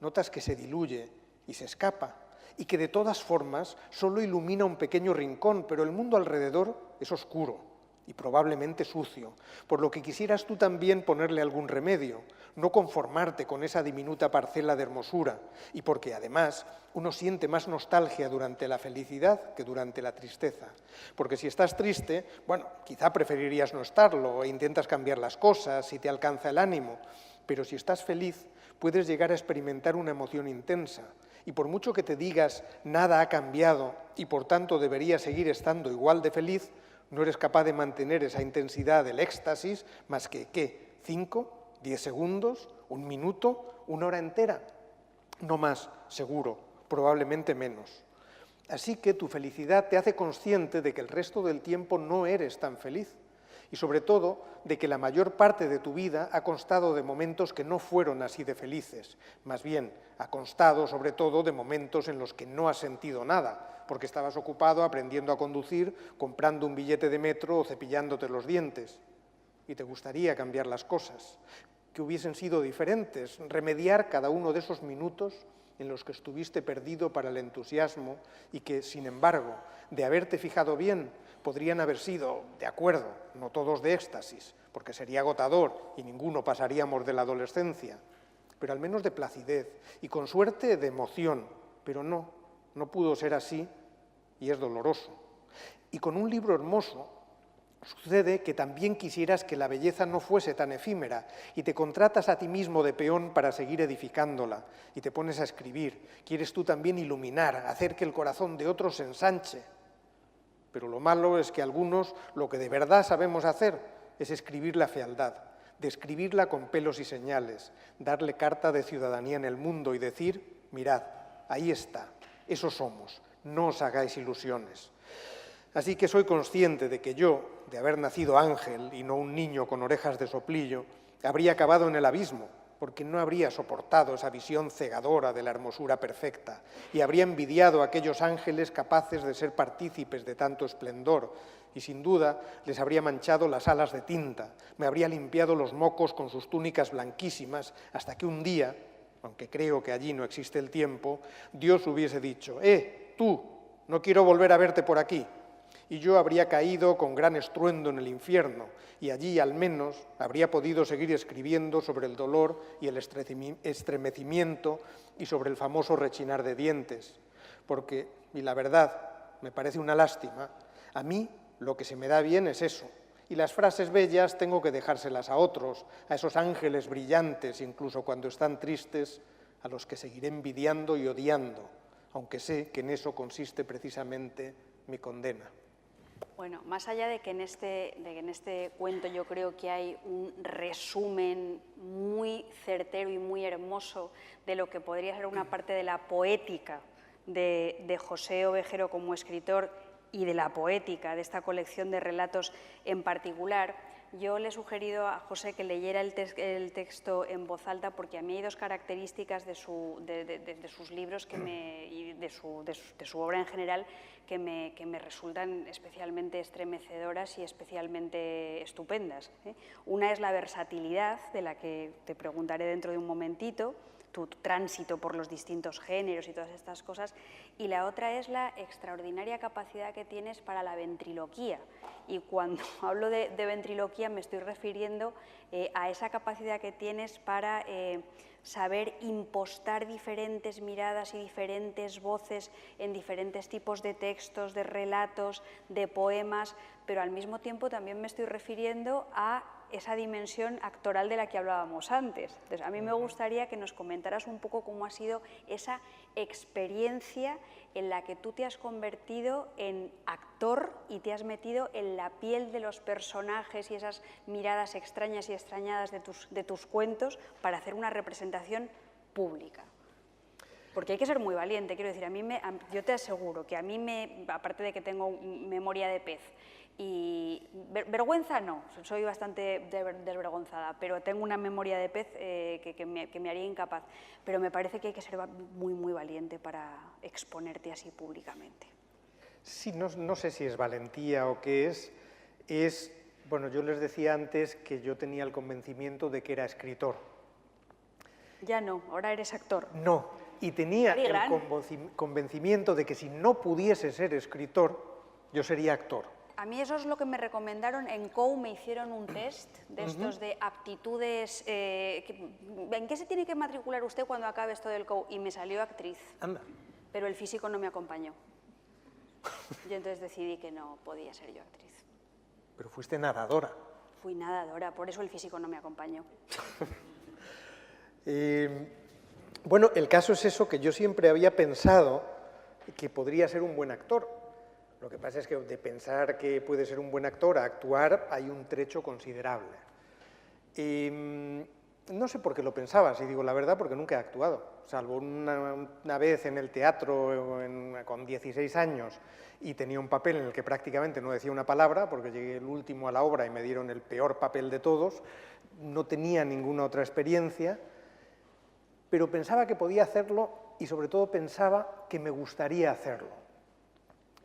notas que se diluye y se escapa y que de todas formas solo ilumina un pequeño rincón, pero el mundo alrededor es oscuro y probablemente sucio, por lo que quisieras tú también ponerle algún remedio, no conformarte con esa diminuta parcela de hermosura, y porque además uno siente más nostalgia durante la felicidad que durante la tristeza. Porque si estás triste, bueno, quizá preferirías no estarlo, e intentas cambiar las cosas si te alcanza el ánimo, pero si estás feliz, puedes llegar a experimentar una emoción intensa, y por mucho que te digas nada ha cambiado y por tanto deberías seguir estando igual de feliz, no eres capaz de mantener esa intensidad del éxtasis más que, ¿qué? ¿5? ¿10 segundos? ¿Un minuto? ¿Una hora entera? No más, seguro, probablemente menos. Así que tu felicidad te hace consciente de que el resto del tiempo no eres tan feliz y sobre todo de que la mayor parte de tu vida ha constado de momentos que no fueron así de felices. Más bien, ha constado sobre todo de momentos en los que no has sentido nada, porque estabas ocupado aprendiendo a conducir, comprando un billete de metro o cepillándote los dientes. Y te gustaría cambiar las cosas, que hubiesen sido diferentes, remediar cada uno de esos minutos en los que estuviste perdido para el entusiasmo y que, sin embargo, de haberte fijado bien, podrían haber sido, de acuerdo, no todos de éxtasis, porque sería agotador y ninguno pasaríamos de la adolescencia, pero al menos de placidez y con suerte de emoción, pero no pudo ser así y es doloroso. Y con un libro hermoso sucede que también quisieras que la belleza no fuese tan efímera y te contratas a ti mismo de peón para seguir edificándola y te pones a escribir. Quieres tú también iluminar, hacer que el corazón de otros se ensanche. Pero lo malo es que algunos lo que de verdad sabemos hacer es escribir la fealdad, describirla con pelos y señales, darle carta de ciudadanía en el mundo y decir, mirad, ahí está, eso somos, no os hagáis ilusiones. Así que soy consciente de que yo, de haber nacido ángel y no un niño con orejas de soplillo, habría acabado en el abismo, porque no habría soportado esa visión cegadora de la hermosura perfecta y habría envidiado a aquellos ángeles capaces de ser partícipes de tanto esplendor y sin duda les habría manchado las alas de tinta, me habría limpiado los mocos con sus túnicas blanquísimas hasta que un día, aunque creo que allí no existe el tiempo, Dios hubiese dicho, tú, no quiero volver a verte por aquí. Y yo habría caído con gran estruendo en el infierno, y allí al menos habría podido seguir escribiendo sobre el dolor y el estremecimiento y sobre el famoso rechinar de dientes. Porque, y la verdad, me parece una lástima, a mí lo que se me da bien es eso, y las frases bellas tengo que dejárselas a otros, a esos ángeles brillantes, incluso cuando están tristes, a los que seguiré envidiando y odiando, aunque sé que en eso consiste precisamente mi condena. Bueno, más allá de que en este cuento yo creo que hay un resumen muy certero y muy hermoso de lo que podría ser una parte de la poética de José Ovejero como escritor y de la poética de esta colección de relatos en particular, yo le he sugerido a José que leyera el texto en voz alta, porque a mí hay dos características de sus libros y de su obra en general que me resultan especialmente estremecedoras y especialmente estupendas, ¿eh? Una es la versatilidad, de la que te preguntaré dentro de un momentito, tu tránsito por los distintos géneros y todas estas cosas, y la otra es la extraordinaria capacidad que tienes para la ventriloquía. Y cuando hablo de ventriloquía me estoy refiriendo a esa capacidad que tienes para saber impostar diferentes miradas y diferentes voces en diferentes tipos de textos, de relatos, de poemas, pero al mismo tiempo también me estoy refiriendo a esa dimensión actoral de la que hablábamos antes. Entonces, a mí me gustaría que nos comentaras un poco cómo ha sido esa experiencia en la que tú te has convertido en actor y te has metido en la piel de los personajes y esas miradas extrañas y extrañadas de tus cuentos para hacer una representación pública. Porque hay que ser muy valiente, quiero decir, yo te aseguro que a mí, aparte de que tengo memoria de pez, y vergüenza no, soy bastante desvergonzada, pero tengo una memoria de pez que me haría incapaz. Pero me parece que hay que ser muy, muy valiente para exponerte así públicamente. Sí, no sé si es valentía o qué es, bueno, yo les decía antes que yo tenía el convencimiento de que era escritor. Ya no, ahora eres actor. No, y tenía el convencimiento de que si no pudiese ser escritor, yo sería actor. A mí eso es lo que me recomendaron. En COU me hicieron un test de estos de aptitudes. ¿En qué se tiene que matricular usted cuando acabe esto del COU? Y me salió actriz. Anda. Pero el físico no me acompañó. Yo entonces decidí que no podía ser yo actriz. Pero fuiste nadadora. Fui nadadora, por eso el físico no me acompañó. Bueno, el caso es eso, que yo siempre había pensado que podría ser un buen actor. Lo que pasa es que de pensar que puede ser un buen actor a actuar hay un trecho considerable. No sé por qué lo pensaba, si digo la verdad, porque nunca he actuado, salvo una vez en el teatro con 16 años y tenía un papel en el que prácticamente no decía una palabra, porque llegué el último a la obra y me dieron el peor papel de todos, no tenía ninguna otra experiencia, pero pensaba que podía hacerlo y sobre todo pensaba que me gustaría hacerlo.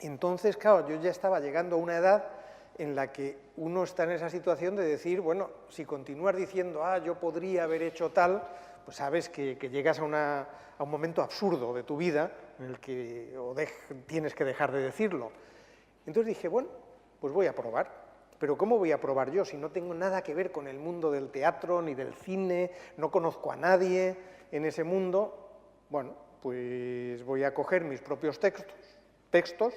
Entonces, claro, yo ya estaba llegando a una edad en la que uno está en esa situación de decir, bueno, si continúas diciendo, yo podría haber hecho tal, pues sabes que llegas a un momento absurdo de tu vida en el que tienes que dejar de decirlo. Entonces dije, bueno, pues voy a probar. Pero ¿cómo voy a probar yo si no tengo nada que ver con el mundo del teatro ni del cine, no conozco a nadie en ese mundo? Bueno, pues voy a coger mis propios textos,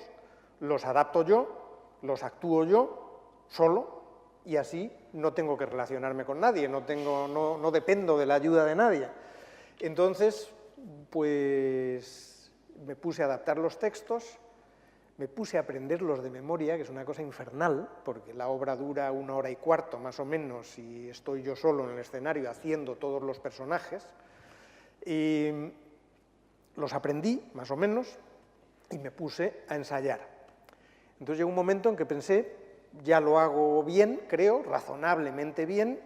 los adapto yo, los actúo yo, solo, y así no tengo que relacionarme con nadie, no dependo de la ayuda de nadie. Entonces, pues me puse a adaptar los textos, me puse a aprenderlos de memoria, que es una cosa infernal, porque la obra dura 1 hora y cuarto más o menos, y estoy yo solo en el escenario haciendo todos los personajes, y los aprendí, más o menos, y me puse a ensayar. Entonces llegó un momento en que pensé, ya lo hago bien, creo, razonablemente bien,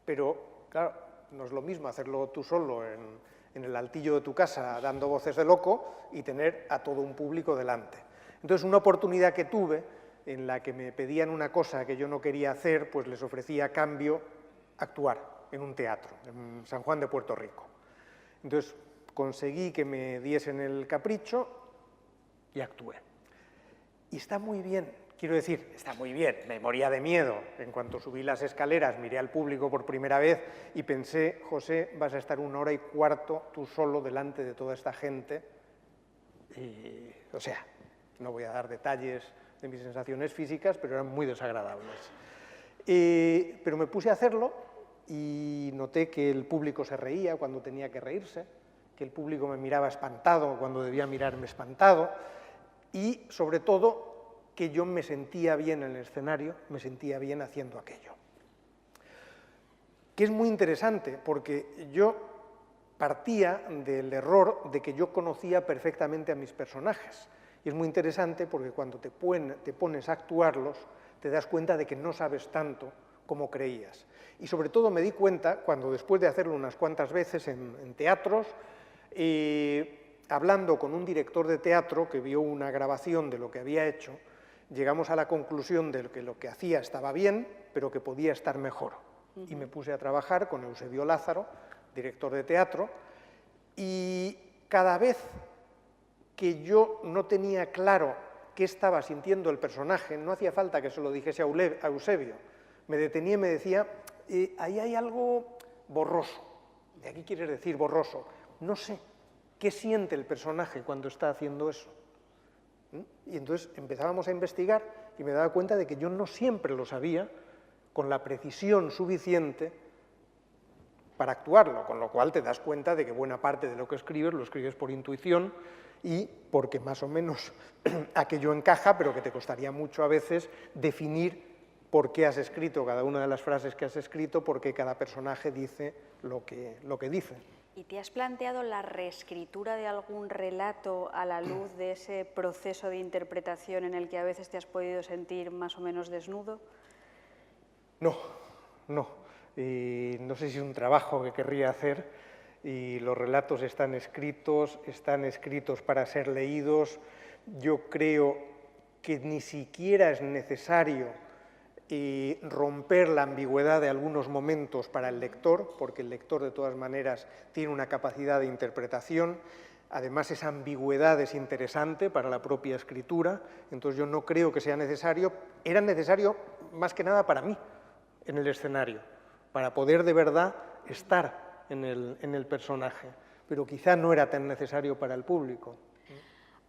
pero claro, no es lo mismo hacerlo tú solo en el altillo de tu casa dando voces de loco y tener a todo un público delante. Entonces una oportunidad que tuve en la que me pedían una cosa que yo no quería hacer, pues les ofrecía a cambio actuar en un teatro, en San Juan de Puerto Rico. Entonces conseguí que me diesen el capricho y actué. Y está muy bien, quiero decir, está muy bien, me moría de miedo. En cuanto subí las escaleras, miré al público por primera vez y pensé, José, vas a estar 1 hora y cuarto tú solo delante de toda esta gente. O sea, no voy a dar detalles de mis sensaciones físicas, pero eran muy desagradables. Pero me puse a hacerlo y noté que el público se reía cuando tenía que reírse, que el público me miraba espantado cuando debía mirarme espantado, y, sobre todo, que yo me sentía bien en el escenario, me sentía bien haciendo aquello. Que es muy interesante, porque yo partía del error de que yo conocía perfectamente a mis personajes, Y es muy interesante porque cuando te pones a actuarlos, te das cuenta de que no sabes tanto como creías. Y sobre todo me di cuenta, cuando después de hacerlo unas cuantas veces en teatros, hablando con un director de teatro que vio una grabación de lo que había hecho, llegamos a la conclusión de que lo que hacía estaba bien, pero que podía estar mejor. Y me puse a trabajar con Eusebio Lázaro, director de teatro, y cada vez que yo no tenía claro qué estaba sintiendo el personaje, no hacía falta que se lo dijese a Eusebio, me detenía y me decía, ahí hay algo borroso. ¿De aquí quieres decir borroso? No sé, ¿qué siente el personaje cuando está haciendo eso? Y entonces empezábamos a investigar y me daba cuenta de que yo no siempre lo sabía con la precisión suficiente para actuarlo, con lo cual te das cuenta de que buena parte de lo que escribes lo escribes por intuición y porque más o menos aquello encaja, pero que te costaría mucho a veces definir por qué has escrito cada una de las frases que has escrito, por qué cada personaje dice lo que dice. ¿Y te has planteado la reescritura de algún relato a la luz de ese proceso de interpretación en el que a veces te has podido sentir más o menos desnudo? No. No sé si es un trabajo que querría hacer, y los relatos están escritos para ser leídos. Yo creo que ni siquiera es necesario romper la ambigüedad de algunos momentos para el lector, porque el lector de todas maneras tiene una capacidad de interpretación. Además, esa ambigüedad es interesante para la propia escritura, entonces yo no creo que sea necesario. Era necesario más que nada para mí en el escenario, para poder de verdad estar en el personaje, pero quizá no era tan necesario para el público.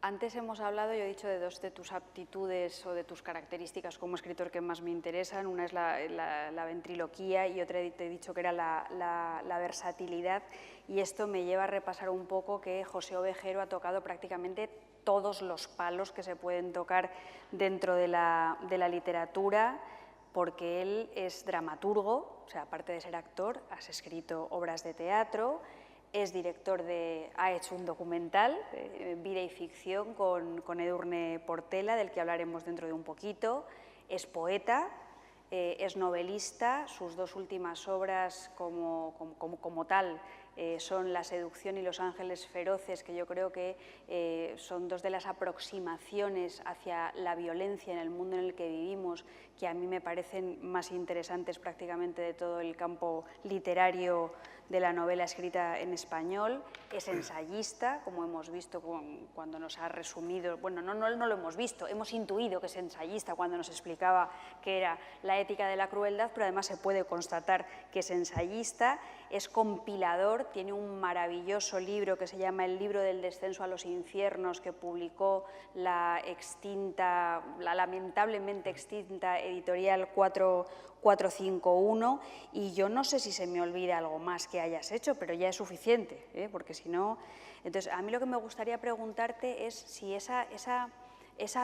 Antes hemos hablado, yo he dicho, de dos de tus aptitudes o de tus características como escritor que más me interesan. Una es la ventriloquía y otra te he dicho que era la versatilidad. Y esto me lleva a repasar un poco que José Ovejero ha tocado prácticamente todos los palos que se pueden tocar dentro de la literatura, porque él es dramaturgo, o sea, aparte de ser actor, has escrito obras de teatro, es director ha hecho un documental, Vida y Ficción, con Edurne Portela, del que hablaremos dentro de un poquito, es poeta, es novelista, sus dos últimas obras como tal son La seducción y Los ángeles feroces, que yo creo que son dos de las aproximaciones hacia la violencia en el mundo en el que vivimos, que a mí me parecen más interesantes prácticamente de todo el campo literario de la novela escrita en español. Es ensayista, como hemos visto cuando nos ha resumido, bueno, no lo hemos visto, hemos intuido que es ensayista cuando nos explicaba qué era la ética de la crueldad, pero además se puede constatar que es ensayista, es compilador, tiene un maravilloso libro que se llama El libro del descenso a los infiernos, que publicó la lamentablemente extinta editorial 451, y yo no sé si se me olvida algo más que hayas hecho, pero ya es suficiente, porque si no... Entonces, a mí lo que me gustaría preguntarte es si esa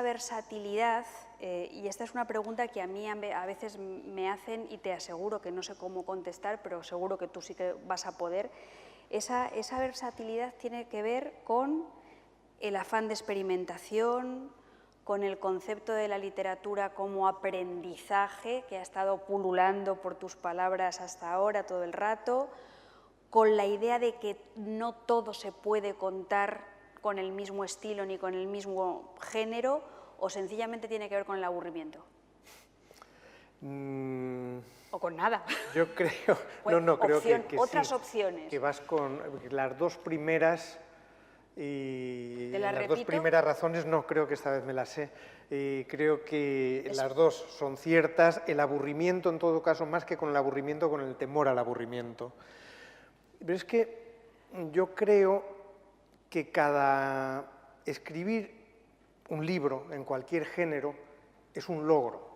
versatilidad, y esta es una pregunta que a mí a veces me hacen y te aseguro que no sé cómo contestar, pero seguro que tú sí que vas a poder, esa versatilidad tiene que ver con el afán de experimentación, con el concepto de la literatura como aprendizaje que ha estado pululando por tus palabras hasta ahora todo el rato, con la idea de que no todo se puede contar con el mismo estilo ni con el mismo género, o sencillamente tiene que ver con el aburrimiento. O con nada. Yo creo, creo que otras sí, opciones. Que vas con las dos primeras. Y ¿Te las las repito? dos primeras razones no creo que esta vez me las sé. Creo que las dos son ciertas. El aburrimiento, en todo caso, más que con el aburrimiento, con el temor al aburrimiento. Pero es que yo creo que escribir un libro en cualquier género es un logro,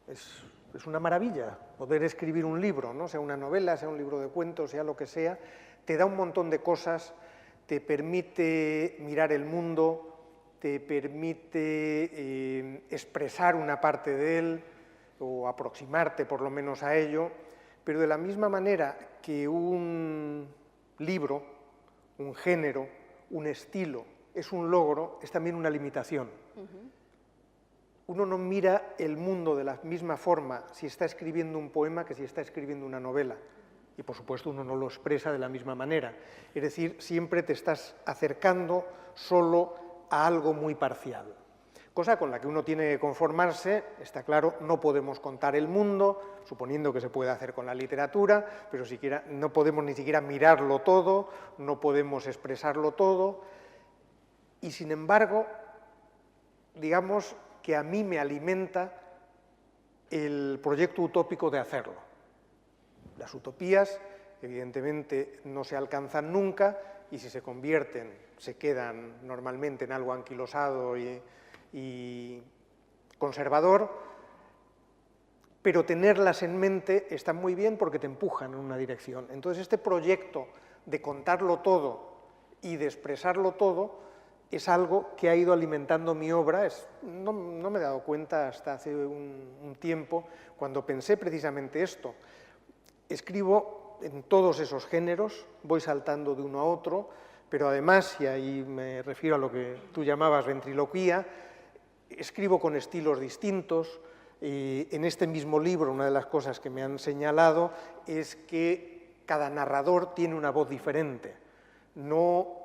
es una maravilla poder escribir un libro, ¿no? Sea una novela, sea un libro de cuentos, sea lo que sea, te da un montón de cosas, te permite mirar el mundo, te permite expresar una parte de él o aproximarte por lo menos a ello, pero de la misma manera que un libro, un género, un estilo es un logro, es también una limitación. Uno no mira el mundo de la misma forma si está escribiendo un poema que si está escribiendo una novela. Y, por supuesto, uno no lo expresa de la misma manera. Es decir, siempre te estás acercando solo a algo muy parcial. Cosa con la que uno tiene que conformarse, está claro, no podemos contar el mundo, suponiendo que se puede hacer con la literatura, pero no podemos ni siquiera mirarlo todo, no podemos expresarlo todo, y sin embargo, digamos que a mí me alimenta el proyecto utópico de hacerlo. Las utopías, evidentemente, no se alcanzan nunca, y si se convierten, se quedan normalmente en algo anquilosado y conservador, pero tenerlas en mente está muy bien porque te empujan en una dirección. Entonces, este proyecto de contarlo todo y de expresarlo todo es algo que ha ido alimentando mi obra. No me he dado cuenta hasta hace un tiempo, cuando pensé precisamente esto. Escribo en todos esos géneros, voy saltando de uno a otro, pero además, y ahí me refiero a lo que tú llamabas ventriloquía, escribo con estilos distintos. En este mismo libro, una de las cosas que me han señalado es que cada narrador tiene una voz diferente. No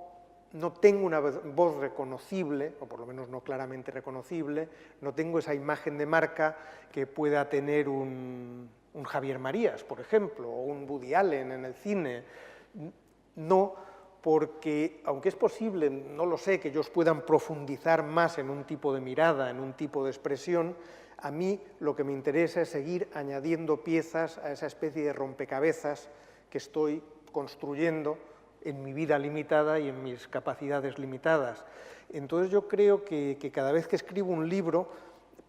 tengo una voz reconocible, o por lo menos no claramente reconocible, no tengo esa imagen de marca que pueda tener un Javier Marías, por ejemplo, o un Woody Allen en el cine. No, porque aunque es posible, no lo sé, que ellos puedan profundizar más en un tipo de mirada, en un tipo de expresión, a mí lo que me interesa es seguir añadiendo piezas a esa especie de rompecabezas que estoy construyendo en mi vida limitada y en mis capacidades limitadas. Entonces yo creo que cada vez que escribo un libro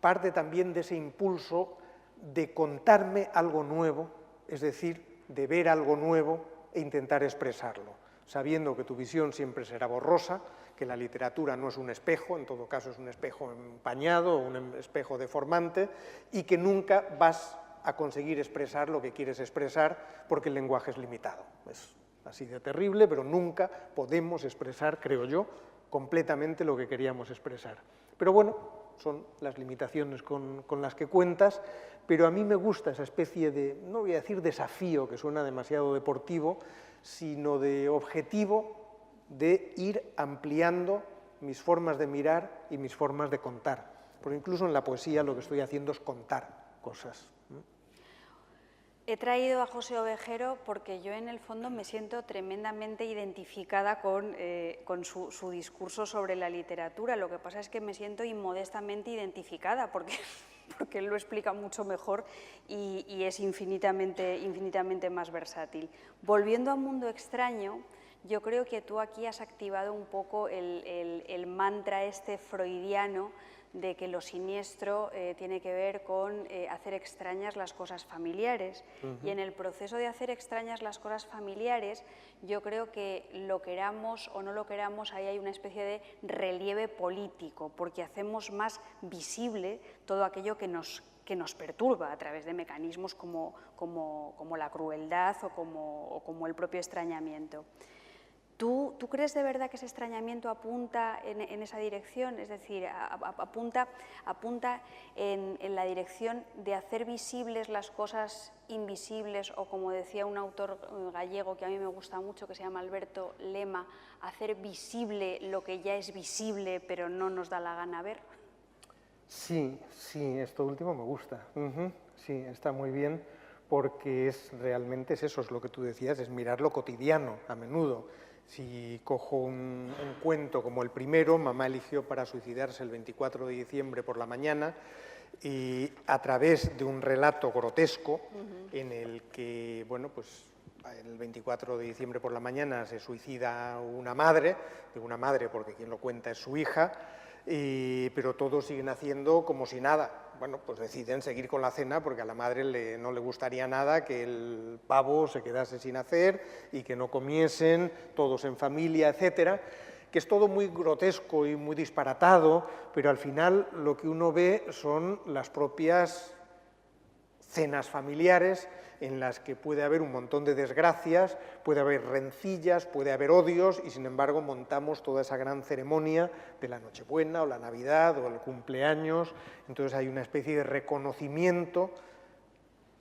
parte también de ese impulso de contarme algo nuevo, es decir, de ver algo nuevo e intentar expresarlo, sabiendo que tu visión siempre será borrosa, que la literatura no es un espejo, en todo caso es un espejo empañado o un espejo deformante, y que nunca vas a conseguir expresar lo que quieres expresar porque el lenguaje es limitado. Es así de terrible, pero nunca podemos expresar, creo yo, completamente lo que queríamos expresar. Pero bueno, son las limitaciones con las que cuentas, pero a mí me gusta esa especie de, no voy a decir desafío, que suena demasiado deportivo, sino de objetivo de ir ampliando mis formas de mirar y mis formas de contar. Porque incluso en la poesía lo que estoy haciendo es contar cosas. He traído a José Ovejero porque yo en el fondo me siento tremendamente identificada con su discurso sobre la literatura. Lo que pasa es que me siento inmodestamente identificada porque él lo explica mucho mejor y es infinitamente más versátil. Volviendo a Mundo Extraño, yo creo que tú aquí has activado un poco el mantra este freudiano de que lo siniestro tiene que ver con hacer extrañas las cosas familiares. Y en el proceso de hacer extrañas las cosas familiares, yo creo que lo queramos o no lo queramos, ahí hay una especie de relieve político, porque hacemos más visible todo aquello que nos perturba a través de mecanismos como la crueldad o como el propio extrañamiento. ¿Tú crees de verdad que ese extrañamiento apunta en esa dirección? Es decir, apunta en la dirección de hacer visibles las cosas invisibles, o como decía un autor gallego que a mí me gusta mucho, que se llama Alberto Lema, hacer visible lo que ya es visible pero no nos da la gana ver? Sí, esto último me gusta. Sí, está muy bien, porque realmente es eso, es lo que tú decías, es mirar lo cotidiano a menudo. Si cojo un cuento como el primero, Mamá eligió para suicidarse el 24 de diciembre por la mañana, y a través de un relato grotesco en el que, bueno, pues el 24 de diciembre por la mañana se suicida una madre, digo una madre porque quien lo cuenta es su hija, pero todos siguen haciendo como si nada. Bueno, pues deciden seguir con la cena porque a la madre no le gustaría nada que el pavo se quedase sin hacer y que no comiesen todos en familia, etcétera, que es todo muy grotesco y muy disparatado, pero al final lo que uno ve son las propias cenas familiares en las que puede haber un montón de desgracias, puede haber rencillas, puede haber odios, y sin embargo montamos toda esa gran ceremonia de la Nochebuena o la Navidad o el cumpleaños. Entonces hay una especie de reconocimiento,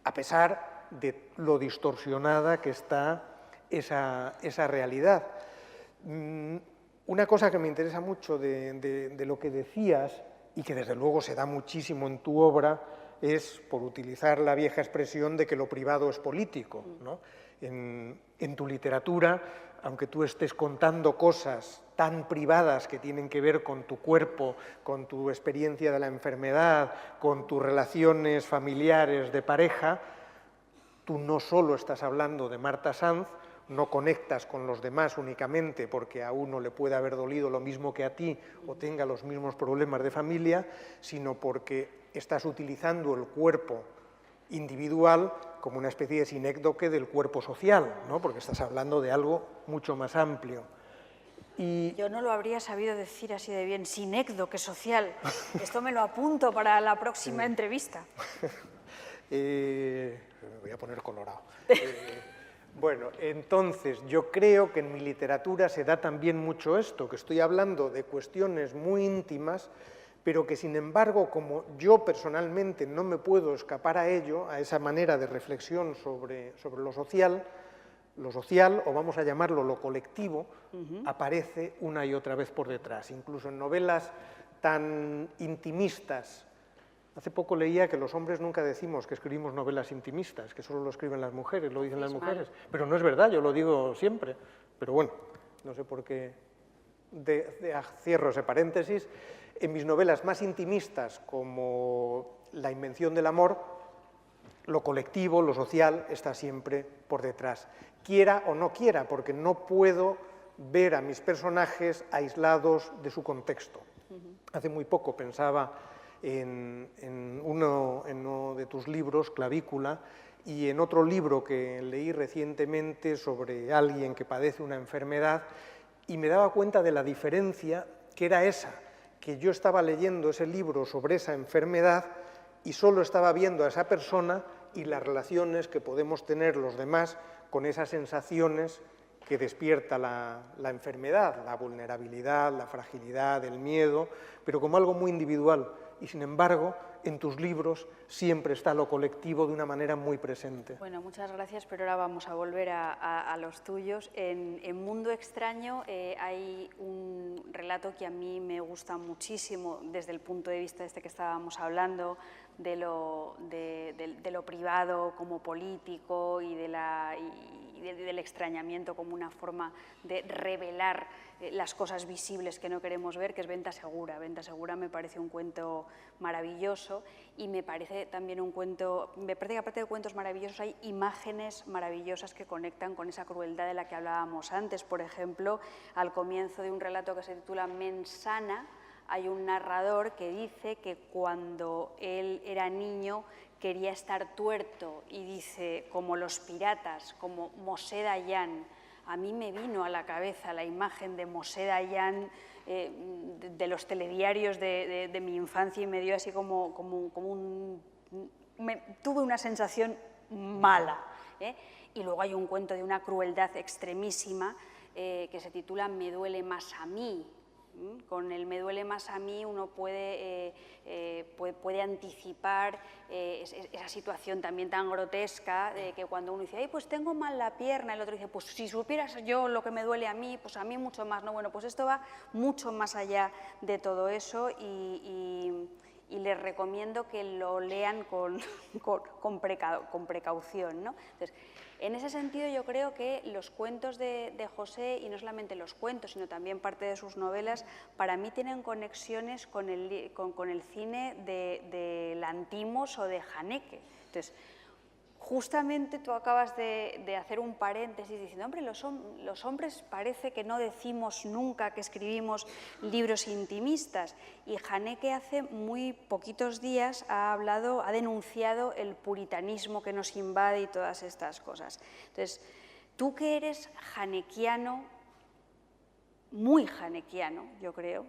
a pesar de lo distorsionada que está esa realidad. Una cosa que me interesa mucho de lo que decías, y que desde luego se da muchísimo en tu obra, es, por utilizar la vieja expresión de que lo privado es político, ¿no? En tu literatura, aunque tú estés contando cosas tan privadas que tienen que ver con tu cuerpo, con tu experiencia de la enfermedad, con tus relaciones familiares de pareja, tú no solo estás hablando de Marta Sanz, no conectas con los demás únicamente porque a uno le puede haber dolido lo mismo que a ti o tenga los mismos problemas de familia, sino porque estás utilizando el cuerpo individual como una especie de sinécdoque del cuerpo social, ¿no? Porque estás hablando de algo mucho más amplio. Y yo no lo habría sabido decir así de bien, sinécdoque social. Esto me lo apunto para la próxima entrevista. Me voy a poner colorado. Bueno, entonces yo creo que en mi literatura se da también mucho esto, que estoy hablando de cuestiones muy íntimas, pero que sin embargo, como yo personalmente no me puedo escapar a ello, a esa manera de reflexión sobre lo social, o vamos a llamarlo lo colectivo, aparece una y otra vez por detrás. Incluso en novelas tan intimistas. Hace poco leía que los hombres nunca decimos que escribimos novelas intimistas, que solo lo escriben las mujeres, lo dicen las mujeres. Pero no es verdad, yo lo digo siempre. Pero bueno, no sé por qué cierro ese paréntesis. En mis novelas más intimistas, como La invención del amor, lo colectivo, lo social, está siempre por detrás. Quiera o no quiera, porque no puedo ver a mis personajes aislados de su contexto. Hace muy poco pensaba en uno de tus libros, Clavícula, y en otro libro que leí recientemente sobre alguien que padece una enfermedad, y me daba cuenta de la diferencia que era esa, que yo estaba leyendo ese libro sobre esa enfermedad y solo estaba viendo a esa persona y las relaciones que podemos tener los demás con esas sensaciones que despierta la enfermedad, la vulnerabilidad, la fragilidad, el miedo, pero como algo muy individual. Y sin embargo, en tus libros siempre está lo colectivo de una manera muy presente. Bueno, muchas gracias, pero ahora vamos a volver a los tuyos. En Mundo Extraño hay un relato que a mí me gusta muchísimo desde el punto de vista este que estábamos hablando, de lo privado como político y del extrañamiento como una forma de revelar las cosas visibles que no queremos ver, que es Venta Segura. Venta Segura me parece un cuento maravilloso y me parece también un cuento, me parece que aparte de cuentos maravillosos hay imágenes maravillosas que conectan con esa crueldad de la que hablábamos antes. Por ejemplo, al comienzo de un relato que se titula Mens Sana, hay un narrador que dice que cuando él era niño quería estar tuerto y dice, como los piratas, como Moshe Dayan. A mí me vino a la cabeza la imagen de Moshe Dayan de los telediarios de mi infancia y me dio así como tuve una sensación mala. Y luego hay un cuento de una crueldad extremísima que se titula Me duele más a mí. Con el me duele más a mí uno puede anticipar esa situación también tan grotesca que cuando uno dice, ay, pues tengo mal la pierna, el otro dice, pues si supieras yo lo que me duele a mí, pues a mí mucho más, ¿no? Bueno, pues esto va mucho más allá de todo eso y les recomiendo que lo lean con precaución, ¿no? Entonces, en ese sentido yo creo que los cuentos de José, y no solamente los cuentos, sino también parte de sus novelas, para mí tienen conexiones con el cine de Lanthimos o de Haneke. Entonces, justamente tú acabas de hacer un paréntesis diciendo, hombre, los hombres parece que no decimos nunca que escribimos libros intimistas, y Haneke hace muy poquitos días ha denunciado el puritanismo que nos invade y todas estas cosas. Entonces, tú que eres hanekiano, muy hanekiano, yo creo,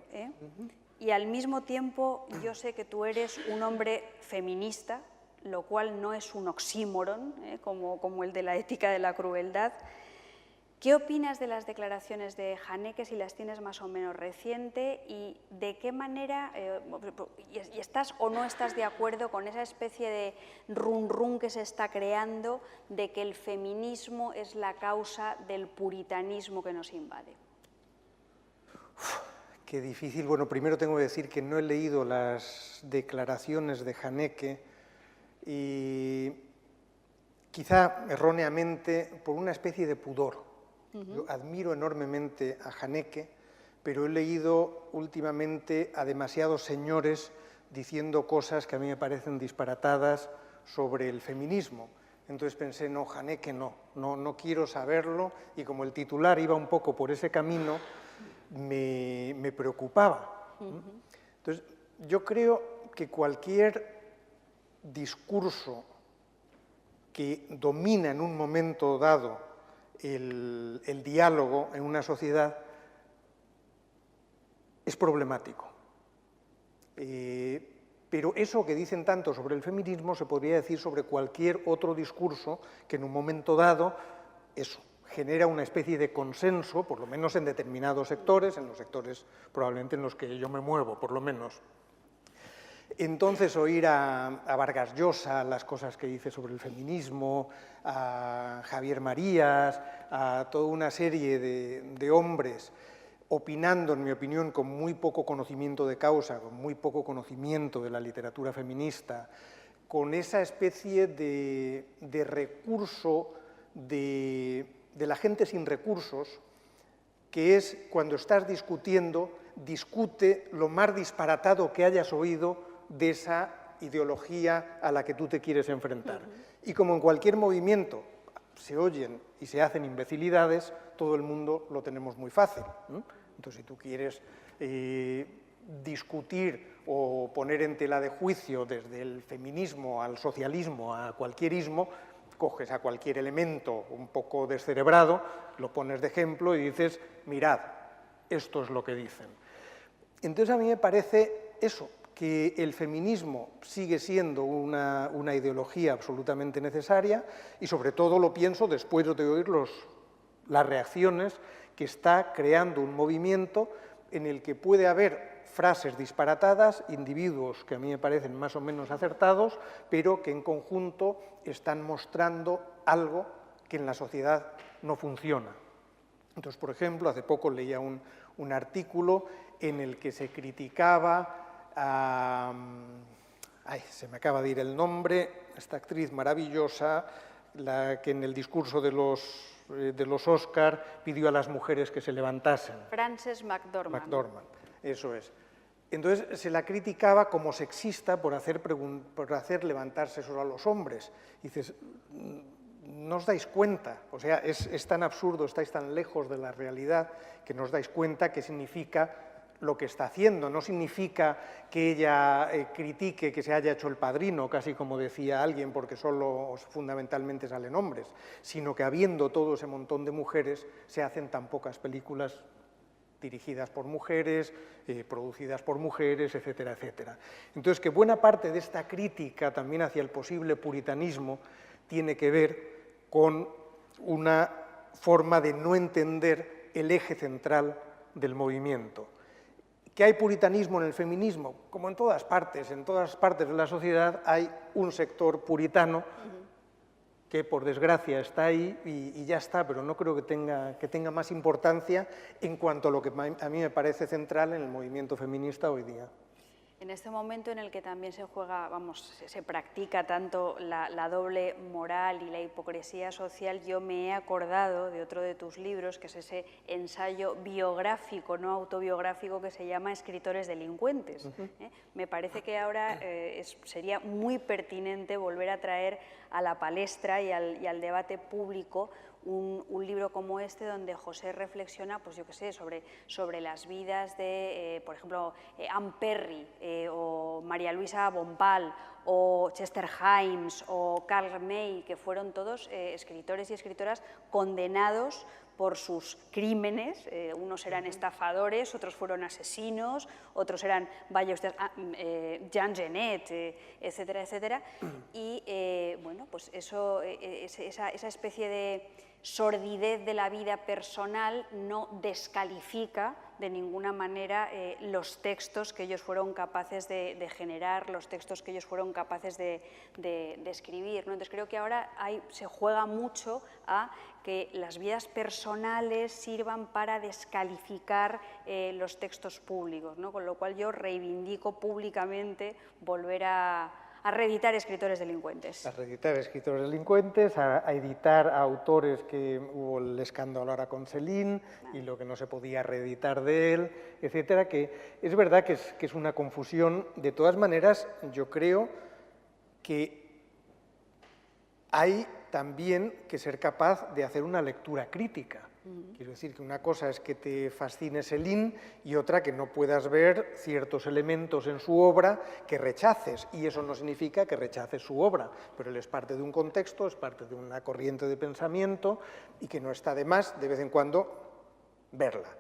y al mismo tiempo yo sé que tú eres un hombre feminista, lo cual no es un oxímoron, como el de la ética de la crueldad. ¿Qué opinas de las declaraciones de Haneke, si las tienes más o menos reciente, y de qué manera, y estás o no estás de acuerdo con esa especie de run que se está creando de que el feminismo es la causa del puritanismo que nos invade? Qué difícil. Bueno, primero tengo que decir que no he leído las declaraciones de Haneke y quizá erróneamente por una especie de pudor. Yo admiro enormemente a Haneke, pero he leído últimamente a demasiados señores diciendo cosas que a mí me parecen disparatadas sobre el feminismo. Entonces pensé, no, Haneke no quiero saberlo, y como el titular iba un poco por ese camino, me preocupaba. Entonces, yo creo que cualquier discurso que domina en un momento dado el diálogo en una sociedad es problemático. Pero eso que dicen tanto sobre el feminismo se podría decir sobre cualquier otro discurso que en un momento dado eso genera una especie de consenso, por lo menos en determinados sectores, en los sectores probablemente en los que yo me muevo, por lo menos. Entonces, oír a Vargas Llosa las cosas que dice sobre el feminismo, a Javier Marías, a toda una serie de hombres opinando, en mi opinión, con muy poco conocimiento de causa, con muy poco conocimiento de la literatura feminista, con esa especie de recurso de la gente sin recursos, que es cuando estás discutiendo, discute lo más disparatado que hayas oído de esa ideología a la que tú te quieres enfrentar. Y como en cualquier movimiento se oyen y se hacen imbecilidades, todo el mundo lo tenemos muy fácil. Entonces, si tú quieres discutir o poner en tela de juicio desde el feminismo al socialismo, a cualquier ismo, coges a cualquier elemento un poco descerebrado, lo pones de ejemplo y dices, mirad, esto es lo que dicen. Entonces, a mí me parece eso, que el feminismo sigue siendo una ideología absolutamente necesaria, y sobre todo lo pienso después de oír las reacciones que está creando un movimiento en el que puede haber frases disparatadas, individuos que a mí me parecen más o menos acertados, pero que en conjunto están mostrando algo que en la sociedad no funciona. Entonces, por ejemplo, hace poco leía un artículo en el que se criticaba se me acaba de ir el nombre, esta actriz maravillosa, la que en el discurso de los Oscar pidió a las mujeres que se levantasen. Frances McDormand. McDormand, eso es. Entonces se la criticaba como sexista por hacer levantarse solo a los hombres. Y dices, no os dais cuenta, o sea, es tan absurdo, estáis tan lejos de la realidad que no os dais cuenta qué significa lo que está haciendo. No significa que ella critique que se haya hecho El Padrino, casi como decía alguien, porque solo fundamentalmente salen hombres, sino que habiendo todo ese montón de mujeres, se hacen tan pocas películas dirigidas por mujeres, producidas por mujeres, etcétera, etcétera. Entonces, que buena parte de esta crítica también hacia el posible puritanismo tiene que ver con una forma de no entender el eje central del movimiento. ¿Que hay puritanismo en el feminismo? Como en todas partes de la sociedad hay un sector puritano que por desgracia está ahí y ya está, pero no creo que tenga más importancia en cuanto a lo que a mí me parece central en el movimiento feminista hoy día. En este momento en el que también se juega, se practica tanto la doble moral y la hipocresía social, yo me he acordado de otro de tus libros, que es ese ensayo biográfico, no autobiográfico, que se llama Escritores delincuentes. Me parece que ahora sería muy pertinente volver a traer a la palestra y al debate público un libro como este donde José reflexiona, pues yo qué sé, sobre las vidas de, por ejemplo, Anne Perry o María Luisa Bombal o Chester Himes o Karl May, que fueron todos escritores y escritoras condenados por sus crímenes. Unos eran estafadores, otros fueron asesinos, otros eran, vaya usted, Jean Genet, etcétera, etcétera. Y bueno, pues eso, esa especie de sordidez de la vida personal no descalifica de ninguna manera los textos que ellos fueron capaces de generar, los textos que ellos fueron capaces de escribir, ¿no? Entonces creo que ahora se juega mucho a que las vidas personales sirvan para descalificar los textos públicos, ¿no? Con lo cual yo reivindico públicamente volver a reeditar escritores delincuentes. A reeditar escritores delincuentes, a editar a autores que hubo el escándalo ahora con Céline y lo que no se podía reeditar de él, etcétera, que es verdad que es una confusión. De todas maneras, yo creo que hay también que ser capaz de hacer una lectura crítica. Quiero decir que una cosa es que te fascine Céline y otra que no puedas ver ciertos elementos en su obra que rechaces, y eso no significa que rechaces su obra, pero él es parte de un contexto, es parte de una corriente de pensamiento y que no está de más de vez en cuando verla.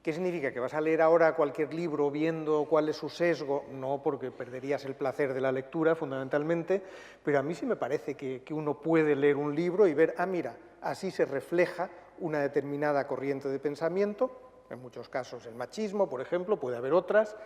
¿Qué significa? ¿Que vas a leer ahora cualquier libro viendo cuál es su sesgo? No, porque perderías el placer de la lectura, fundamentalmente, pero a mí sí me parece que uno puede leer un libro y ver, ah, mira, así se refleja una determinada corriente de pensamiento, en muchos casos el machismo, por ejemplo, puede haber otras,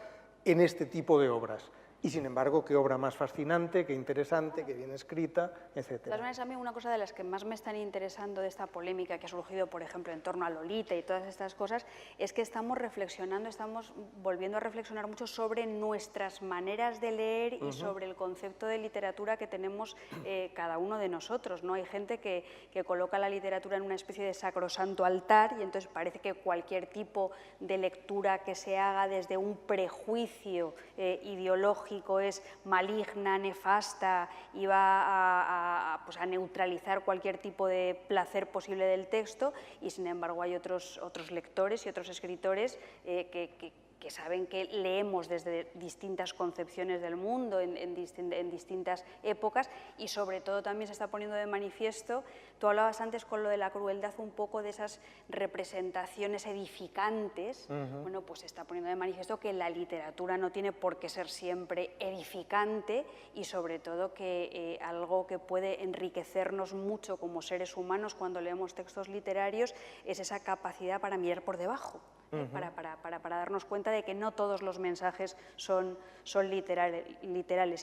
en este tipo de obras. Y, sin embargo, qué obra más fascinante, qué interesante, qué bien escrita, etc. De todas maneras, a mí una cosa de las que más me están interesando de esta polémica que ha surgido, por ejemplo, en torno a Lolita y todas estas cosas, es que estamos reflexionando, estamos volviendo a reflexionar mucho sobre nuestras maneras de leer y sobre el concepto de literatura que tenemos cada uno de nosotros, ¿no? Hay gente que coloca la literatura en una especie de sacrosanto altar y entonces parece que cualquier tipo de lectura que se haga desde un prejuicio ideológico es maligna, nefasta y va a neutralizar cualquier tipo de placer posible del texto, y sin embargo hay otros lectores y otros escritores que saben que leemos desde distintas concepciones del mundo, en distintas épocas, y sobre todo también se está poniendo de manifiesto, tú hablabas antes con lo de la crueldad un poco de esas representaciones edificantes, bueno, pues se está poniendo de manifiesto que la literatura no tiene por qué ser siempre edificante y sobre todo que algo que puede enriquecernos mucho como seres humanos cuando leemos textos literarios es esa capacidad para mirar por debajo. Para darnos cuenta de que no todos los mensajes son literales.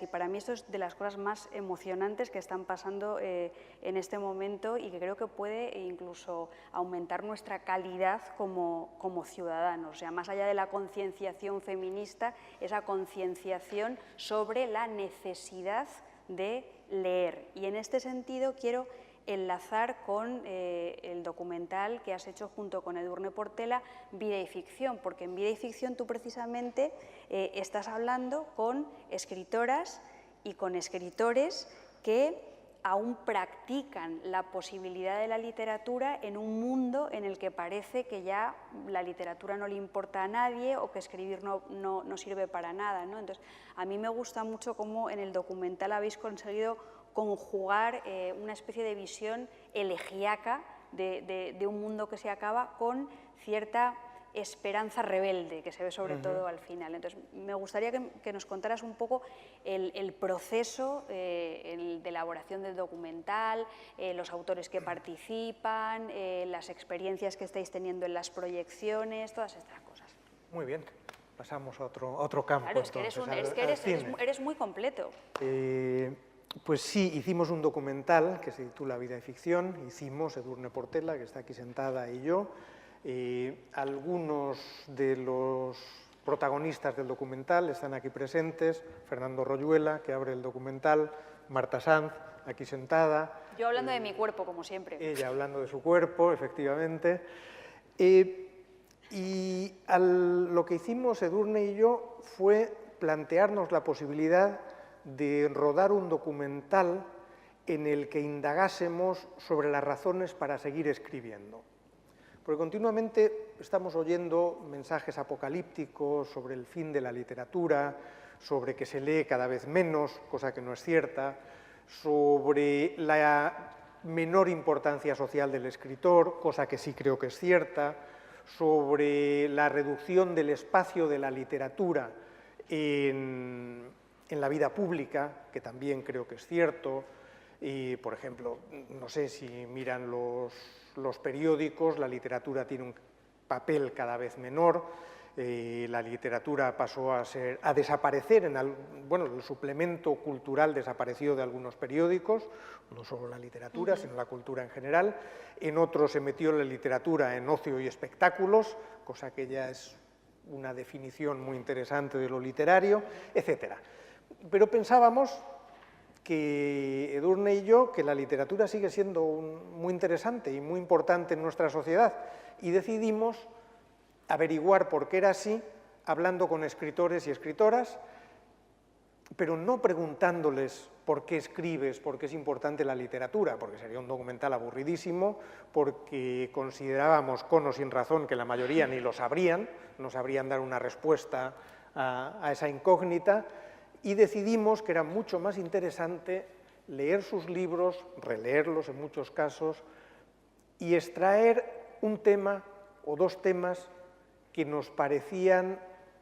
Y para mí esto es de las cosas más emocionantes que están pasando en este momento y que creo que puede incluso aumentar nuestra calidad como ciudadanos. O sea, más allá de la concienciación feminista, esa concienciación sobre la necesidad de leer. Y en este sentido quiero enlazar con el documental que has hecho junto con Edurne Portela, Vida y Ficción, porque en Vida y Ficción tú precisamente estás hablando con escritoras y con escritores que aún practican la posibilidad de la literatura en un mundo en el que parece que ya la literatura no le importa a nadie o que escribir no sirve para nada, ¿no? Entonces, a mí me gusta mucho cómo en el documental habéis conseguido conjugar una especie de visión elegíaca de un mundo que se acaba con cierta esperanza rebelde que se ve sobre todo al final. Entonces, me gustaría que nos contaras un poco el proceso de elaboración del documental, los autores que participan, las experiencias que estáis teniendo en las proyecciones, todas estas cosas. Muy bien, pasamos a otro campo. Claro, es que eres muy completo. Pues sí, hicimos un documental que se titula Vida y Ficción, hicimos Edurne Portela, que está aquí sentada, y yo. Algunos de los protagonistas del documental están aquí presentes, Fernando Royuela, que abre el documental, Marta Sanz, aquí sentada. Yo hablando de mi cuerpo, como siempre. Ella hablando de su cuerpo, efectivamente. Y lo que hicimos Edurne y yo fue plantearnos la posibilidad de rodar un documental en el que indagásemos sobre las razones para seguir escribiendo. Porque continuamente estamos oyendo mensajes apocalípticos sobre el fin de la literatura, sobre que se lee cada vez menos, cosa que no es cierta, sobre la menor importancia social del escritor, cosa que sí creo que es cierta, sobre la reducción del espacio de la literatura en la vida pública, que también creo que es cierto. Y, por ejemplo, no sé si miran los periódicos, la literatura tiene un papel cada vez menor, la literatura pasó a desaparecer, el suplemento cultural desapareció de algunos periódicos, no solo la literatura, sino la cultura en general. En otros se metió la literatura en ocio y espectáculos, cosa que ya es una definición muy interesante de lo literario, etc. Pero pensábamos que Edurne y yo, que la literatura sigue siendo muy interesante y muy importante en nuestra sociedad, y decidimos averiguar por qué era así, hablando con escritores y escritoras, pero no preguntándoles por qué escribes, por qué es importante la literatura, porque sería un documental aburridísimo, porque considerábamos con o sin razón que la mayoría ni lo sabrían, no sabrían dar una respuesta a esa incógnita, y decidimos que era mucho más interesante leer sus libros, releerlos en muchos casos, y extraer un tema o dos temas que nos parecían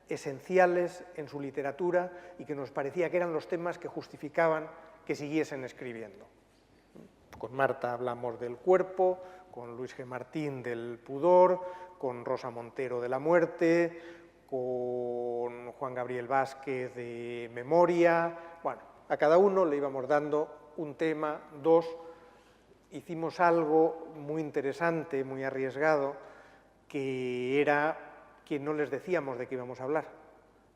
esenciales en su literatura y que nos parecía que eran los temas que justificaban que siguiesen escribiendo. Con Marta hablamos del cuerpo, con Luis G. Martín del pudor, con Rosa Montero de la muerte, con Juan Gabriel Vázquez de memoria. Bueno, a cada uno le íbamos dando un tema, dos. Hicimos algo muy interesante, muy arriesgado, que era que no les decíamos de qué íbamos a hablar,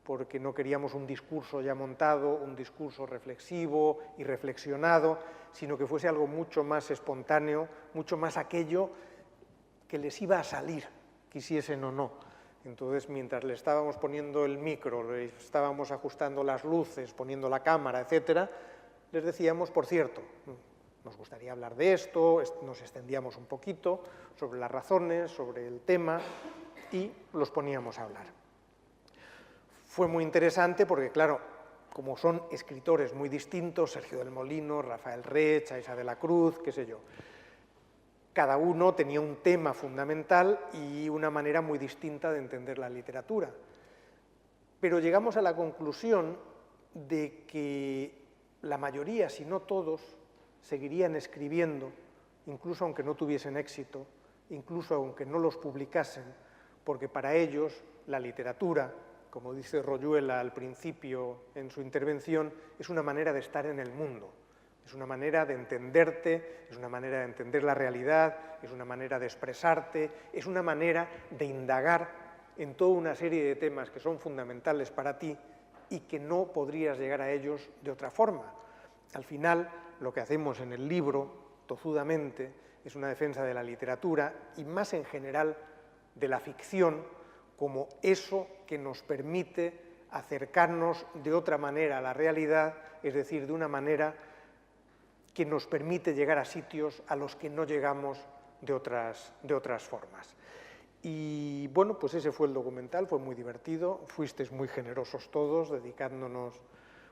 porque no queríamos un discurso ya montado, un discurso reflexivo y reflexionado, sino que fuese algo mucho más espontáneo, mucho más aquello que les iba a salir, quisiesen o no. Entonces, mientras le estábamos poniendo el micro, le estábamos ajustando las luces, poniendo la cámara, etcétera, les decíamos, por cierto, nos gustaría hablar de esto, nos extendíamos un poquito sobre las razones, sobre el tema, y los poníamos a hablar. Fue muy interesante porque, claro, como son escritores muy distintos, Sergio del Molino, Rafael Rech, Chaisa de la Cruz, qué sé yo, cada uno tenía un tema fundamental y una manera muy distinta de entender la literatura. Pero llegamos a la conclusión de que la mayoría, si no todos, seguirían escribiendo, incluso aunque no tuviesen éxito, incluso aunque no los publicasen, porque para ellos la literatura, como dice Royuela al principio en su intervención, es una manera de estar en el mundo, es una manera de entenderte, es una manera de entender la realidad, es una manera de expresarte, es una manera de indagar en toda una serie de temas que son fundamentales para ti y que no podrías llegar a ellos de otra forma. Al final, lo que hacemos en el libro, tozudamente, es una defensa de la literatura y más en general de la ficción como eso que nos permite acercarnos de otra manera a la realidad, es decir, de una manera que nos permite llegar a sitios a los que no llegamos de otras formas. Y bueno, pues ese fue el documental, fue muy divertido, fuisteis muy generosos todos, dedicándonos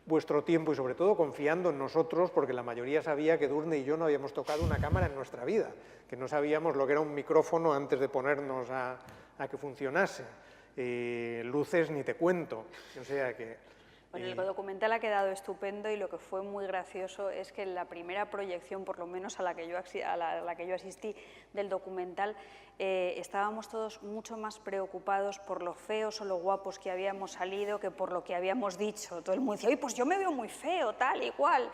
vuestro tiempo y sobre todo confiando en nosotros, porque la mayoría sabía que Edurne y yo no habíamos tocado una cámara en nuestra vida, que no sabíamos lo que era un micrófono antes de ponernos a que funcionase. Luces ni te cuento, o sea que... Bueno, el documental ha quedado estupendo y lo que fue muy gracioso es que en la primera proyección, por lo menos a la que yo asistí del documental, estábamos todos mucho más preocupados por lo feos o lo guapos que habíamos salido que por lo que habíamos dicho. Todo el mundo decía, oye, pues yo me veo muy feo, tal y cual.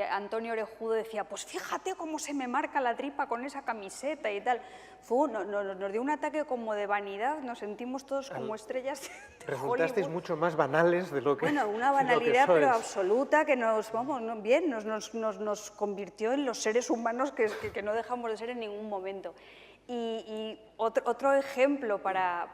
Antonio Orejudo decía, pues fíjate cómo se me marca la tripa con esa camiseta y tal. Nos dio un ataque como de vanidad, nos sentimos todos como estrellas de Resultasteis Hollywood. mucho más banales de lo que Bueno, una banalidad pero absoluta que nos convirtió en los seres humanos que no dejamos de ser en ningún momento. Y otro ejemplo para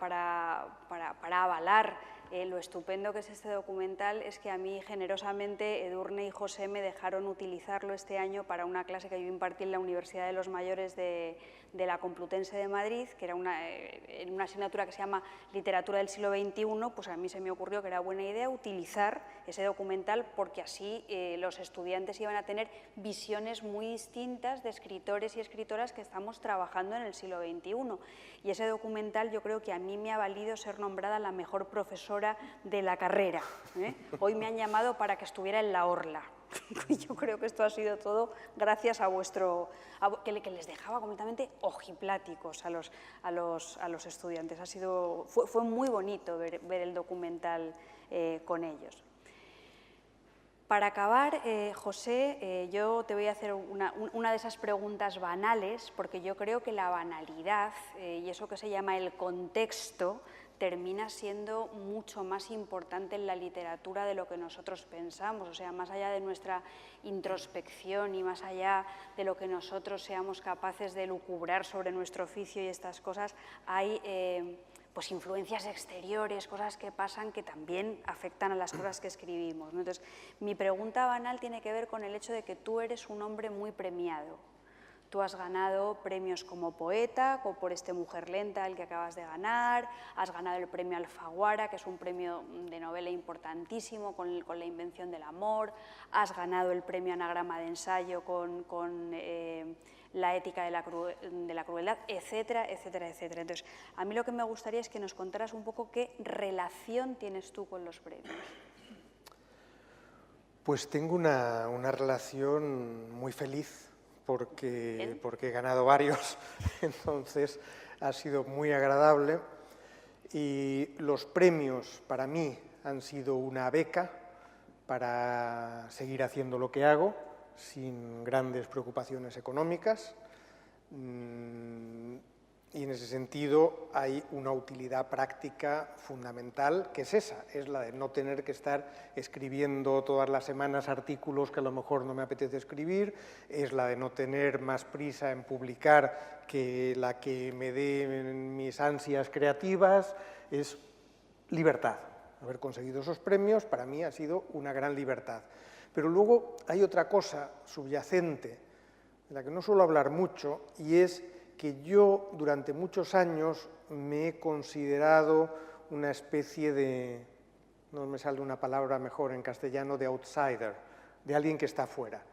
avalar lo estupendo que es este documental es que a mí generosamente Edurne y José me dejaron utilizarlo este año para una clase que yo impartí en la Universidad de los Mayores de la Complutense de Madrid, que era en una asignatura que se llama Literatura del siglo XXI, pues a mí se me ocurrió que era buena idea utilizar ese documental porque así los estudiantes iban a tener visiones muy distintas de escritores y escritoras que estamos trabajando en el siglo XXI. Y ese documental yo creo que a mí me ha valido ser nombrada la mejor profesora de la carrera. Hoy me han llamado para que estuviera en la orla. Yo creo que esto ha sido todo gracias a que les dejaba completamente ojipláticos a los estudiantes. Fue muy bonito ver el documental con ellos. Para acabar, José, yo te voy a hacer una de esas preguntas banales, porque yo creo que la banalidad y eso que se llama el contexto termina siendo mucho más importante en la literatura de lo que nosotros pensamos. O sea, más allá de nuestra introspección y más allá de lo que nosotros seamos capaces de lucubrar sobre nuestro oficio y estas cosas, hay pues influencias exteriores, cosas que pasan que también afectan a las cosas que escribimos, ¿no? Entonces, mi pregunta banal tiene que ver con el hecho de que tú eres un hombre muy premiado. Tú has ganado premios como poeta, como por este Mujer Lenta, el que acabas de ganar, has ganado el premio Alfaguara, que es un premio de novela importantísimo con la invención del amor, has ganado el premio Anagrama de Ensayo con la ética de la crueldad, etcétera, etcétera, etcétera. Entonces, a mí lo que me gustaría es que nos contaras un poco qué relación tienes tú con los premios. Pues tengo una relación muy feliz porque he ganado varios, entonces ha sido muy agradable. Y los premios para mí han sido una beca para seguir haciendo lo que hago, sin grandes preocupaciones económicas, y en ese sentido hay una utilidad práctica fundamental, que es esa, es la de no tener que estar escribiendo todas las semanas artículos que a lo mejor no me apetece escribir, es la de no tener más prisa en publicar que la que me dé mis ansias creativas, es libertad. Haber conseguido esos premios para mí ha sido una gran libertad. Pero luego hay otra cosa subyacente, de la que no suelo hablar mucho, y es que yo durante muchos años me he considerado una especie de, no me sale una palabra mejor en castellano, de outsider, de alguien que está fuera.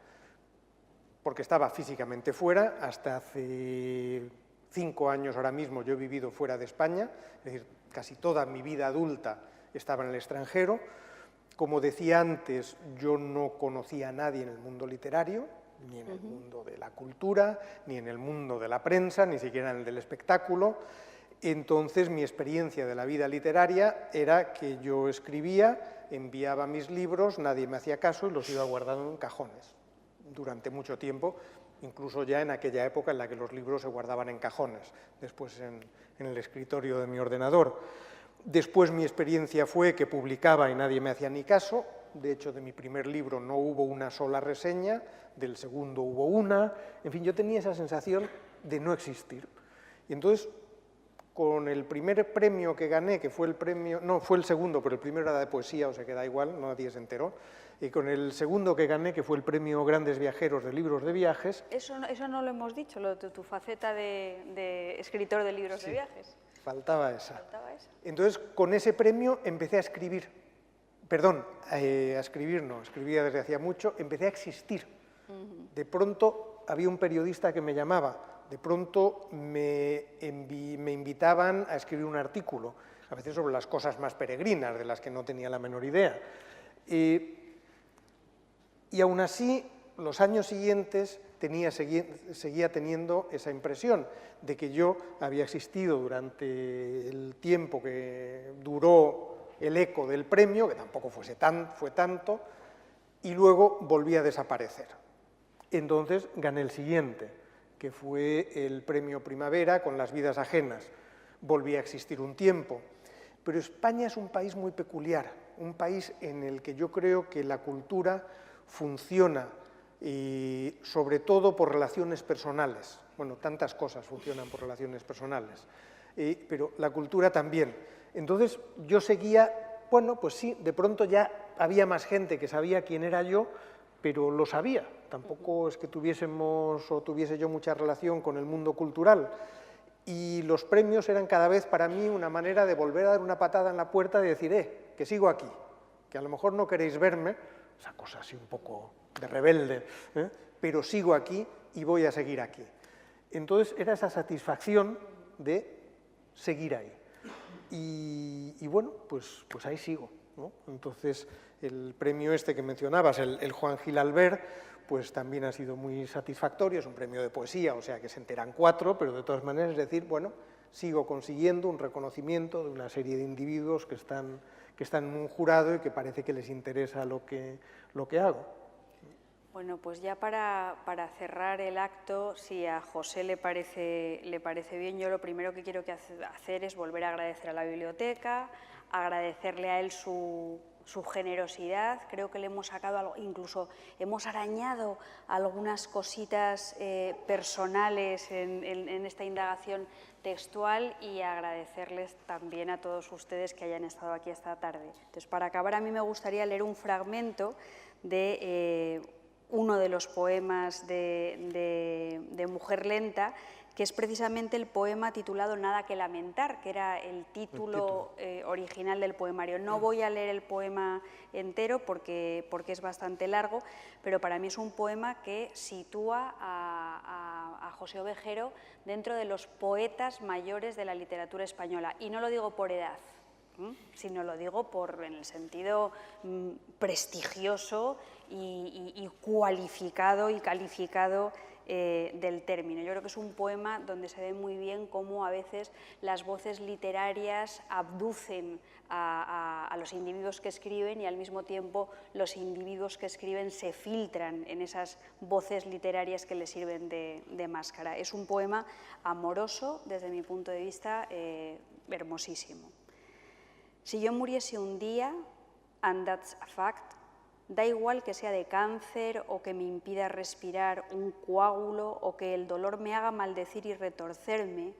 Porque estaba físicamente fuera, hasta hace 5 años ahora mismo yo he vivido fuera de España, es decir, casi toda mi vida adulta estaba en el extranjero. Como decía antes, yo no conocía a nadie en el mundo literario, ni en el mundo de la cultura, ni en el mundo de la prensa, ni siquiera en el del espectáculo. Entonces, mi experiencia de la vida literaria era que yo escribía, enviaba mis libros, nadie me hacía caso y los iba guardando en cajones durante mucho tiempo, incluso ya en aquella época en la que los libros se guardaban en cajones, después en el escritorio de mi ordenador. Después mi experiencia fue que publicaba y nadie me hacía ni caso. De hecho, de mi primer libro no hubo una sola reseña, del segundo hubo una. En fin, yo tenía esa sensación de no existir. Y entonces, con el primer premio que gané, que fue el premio, no, fue el segundo, pero el primero era de poesía, o sea que da igual, nadie se enteró. Y con el segundo que gané, que fue el premio Grandes Viajeros de Libros de Viajes. Eso no lo hemos dicho, lo de tu faceta de escritor de libros de viajes. Faltaba esa. Entonces, con ese premio empecé a escribir. Perdón, a escribir no, escribía desde hacía mucho, empecé a existir. De pronto había un periodista que me llamaba, de pronto me invitaban a escribir un artículo, a veces sobre las cosas más peregrinas, de las que no tenía la menor idea. Y aún así, los años siguientes seguía teniendo esa impresión de que yo había existido durante el tiempo que duró el eco del premio, que tampoco fue tanto, y luego volví a desaparecer. Entonces gané el siguiente, que fue el premio Primavera con Las vidas ajenas. Volví a existir un tiempo. Pero España es un país muy peculiar, un país en el que yo creo que la cultura funciona y sobre todo por relaciones personales. Bueno, tantas cosas funcionan por relaciones personales, pero la cultura también. Entonces yo seguía bueno, pues sí, de pronto ya había más gente que sabía quién era yo, pero lo sabía. Tampoco es que tuviésemos o tuviese yo mucha relación con el mundo cultural. Y los premios eran cada vez para mí una manera de volver a dar una patada en la puerta y decir, que sigo aquí, que a lo mejor no queréis verme, esa cosa así un poco de rebelde, pero sigo aquí y voy a seguir aquí. Entonces era esa satisfacción de seguir ahí. Y bueno, pues ahí sigo, ¿no? Entonces el premio este que mencionabas, el Juan Gil Albert, pues también ha sido muy satisfactorio, es un premio de poesía, o sea que se enteran 4, pero de todas maneras es decir, bueno, sigo consiguiendo un reconocimiento de una serie de individuos que están en un jurado y que parece que les interesa lo que hago. Bueno, pues ya para cerrar el acto, si a José le parece bien, yo lo primero que quiero hacer es volver a agradecer a la biblioteca, agradecerle a él su generosidad. Creo que le hemos sacado algo, incluso hemos arañado algunas cositas personales en esta indagación textual, y agradecerles también a todos ustedes que hayan estado aquí esta tarde. Entonces, para acabar, a mí me gustaría leer un fragmento de uno de los poemas de Mujer Lenta, que es precisamente el poema titulado Nada que lamentar, que era el título original del poemario. No voy a leer el poema entero porque es bastante largo, pero para mí es un poema que sitúa a José Ovejero dentro de los poetas mayores de la literatura española. Y no lo digo por edad, sino lo digo en el sentido prestigioso y cualificado y calificado del término. Yo creo que es un poema donde se ve muy bien cómo a veces las voces literarias abducen a los individuos que escriben, y al mismo tiempo los individuos que escriben se filtran en esas voces literarias que les sirven de máscara. Es un poema amoroso, desde mi punto de vista, hermosísimo. Si yo muriese un día, and that's a fact, da igual que sea de cáncer o que me impida respirar un coágulo o que el dolor me haga maldecir y retorcerme,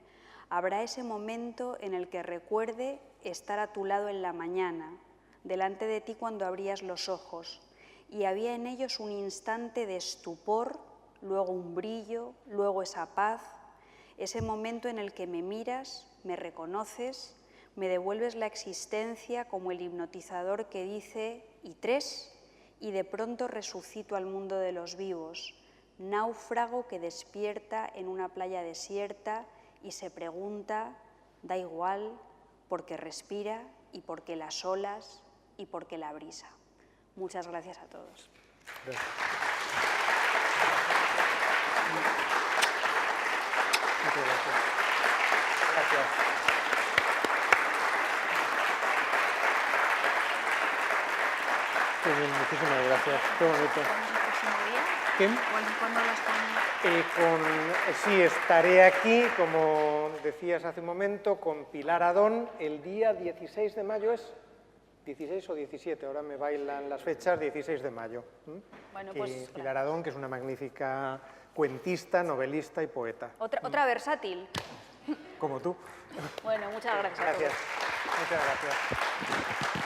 habrá ese momento en el que recuerde estar a tu lado en la mañana, delante de ti cuando abrías los ojos, y había en ellos un instante de estupor, luego un brillo, luego esa paz, ese momento en el que me miras, me reconoces, me devuelves la existencia como el hipnotizador que dice «y 3», y de pronto resucito al mundo de los vivos, náufrago que despierta en una playa desierta y se pregunta, da igual, porque respira y porque las olas y porque la brisa. Muchas gracias a todos. Gracias. Muchas gracias. Gracias. Muy bien, muchísimas gracias. Qué bonito. ¿Cuándo las pones? Sí, estaré aquí, como decías hace un momento, con Pilar Adón el día 16 de mayo, ¿es? 16 o 17, ahora me bailan las fechas, 16 de mayo. Bueno, pues, Pilar Adón, que es una magnífica cuentista, novelista y poeta. Otra versátil. Como tú. Bueno, muchas gracias. Gracias. Muchas gracias.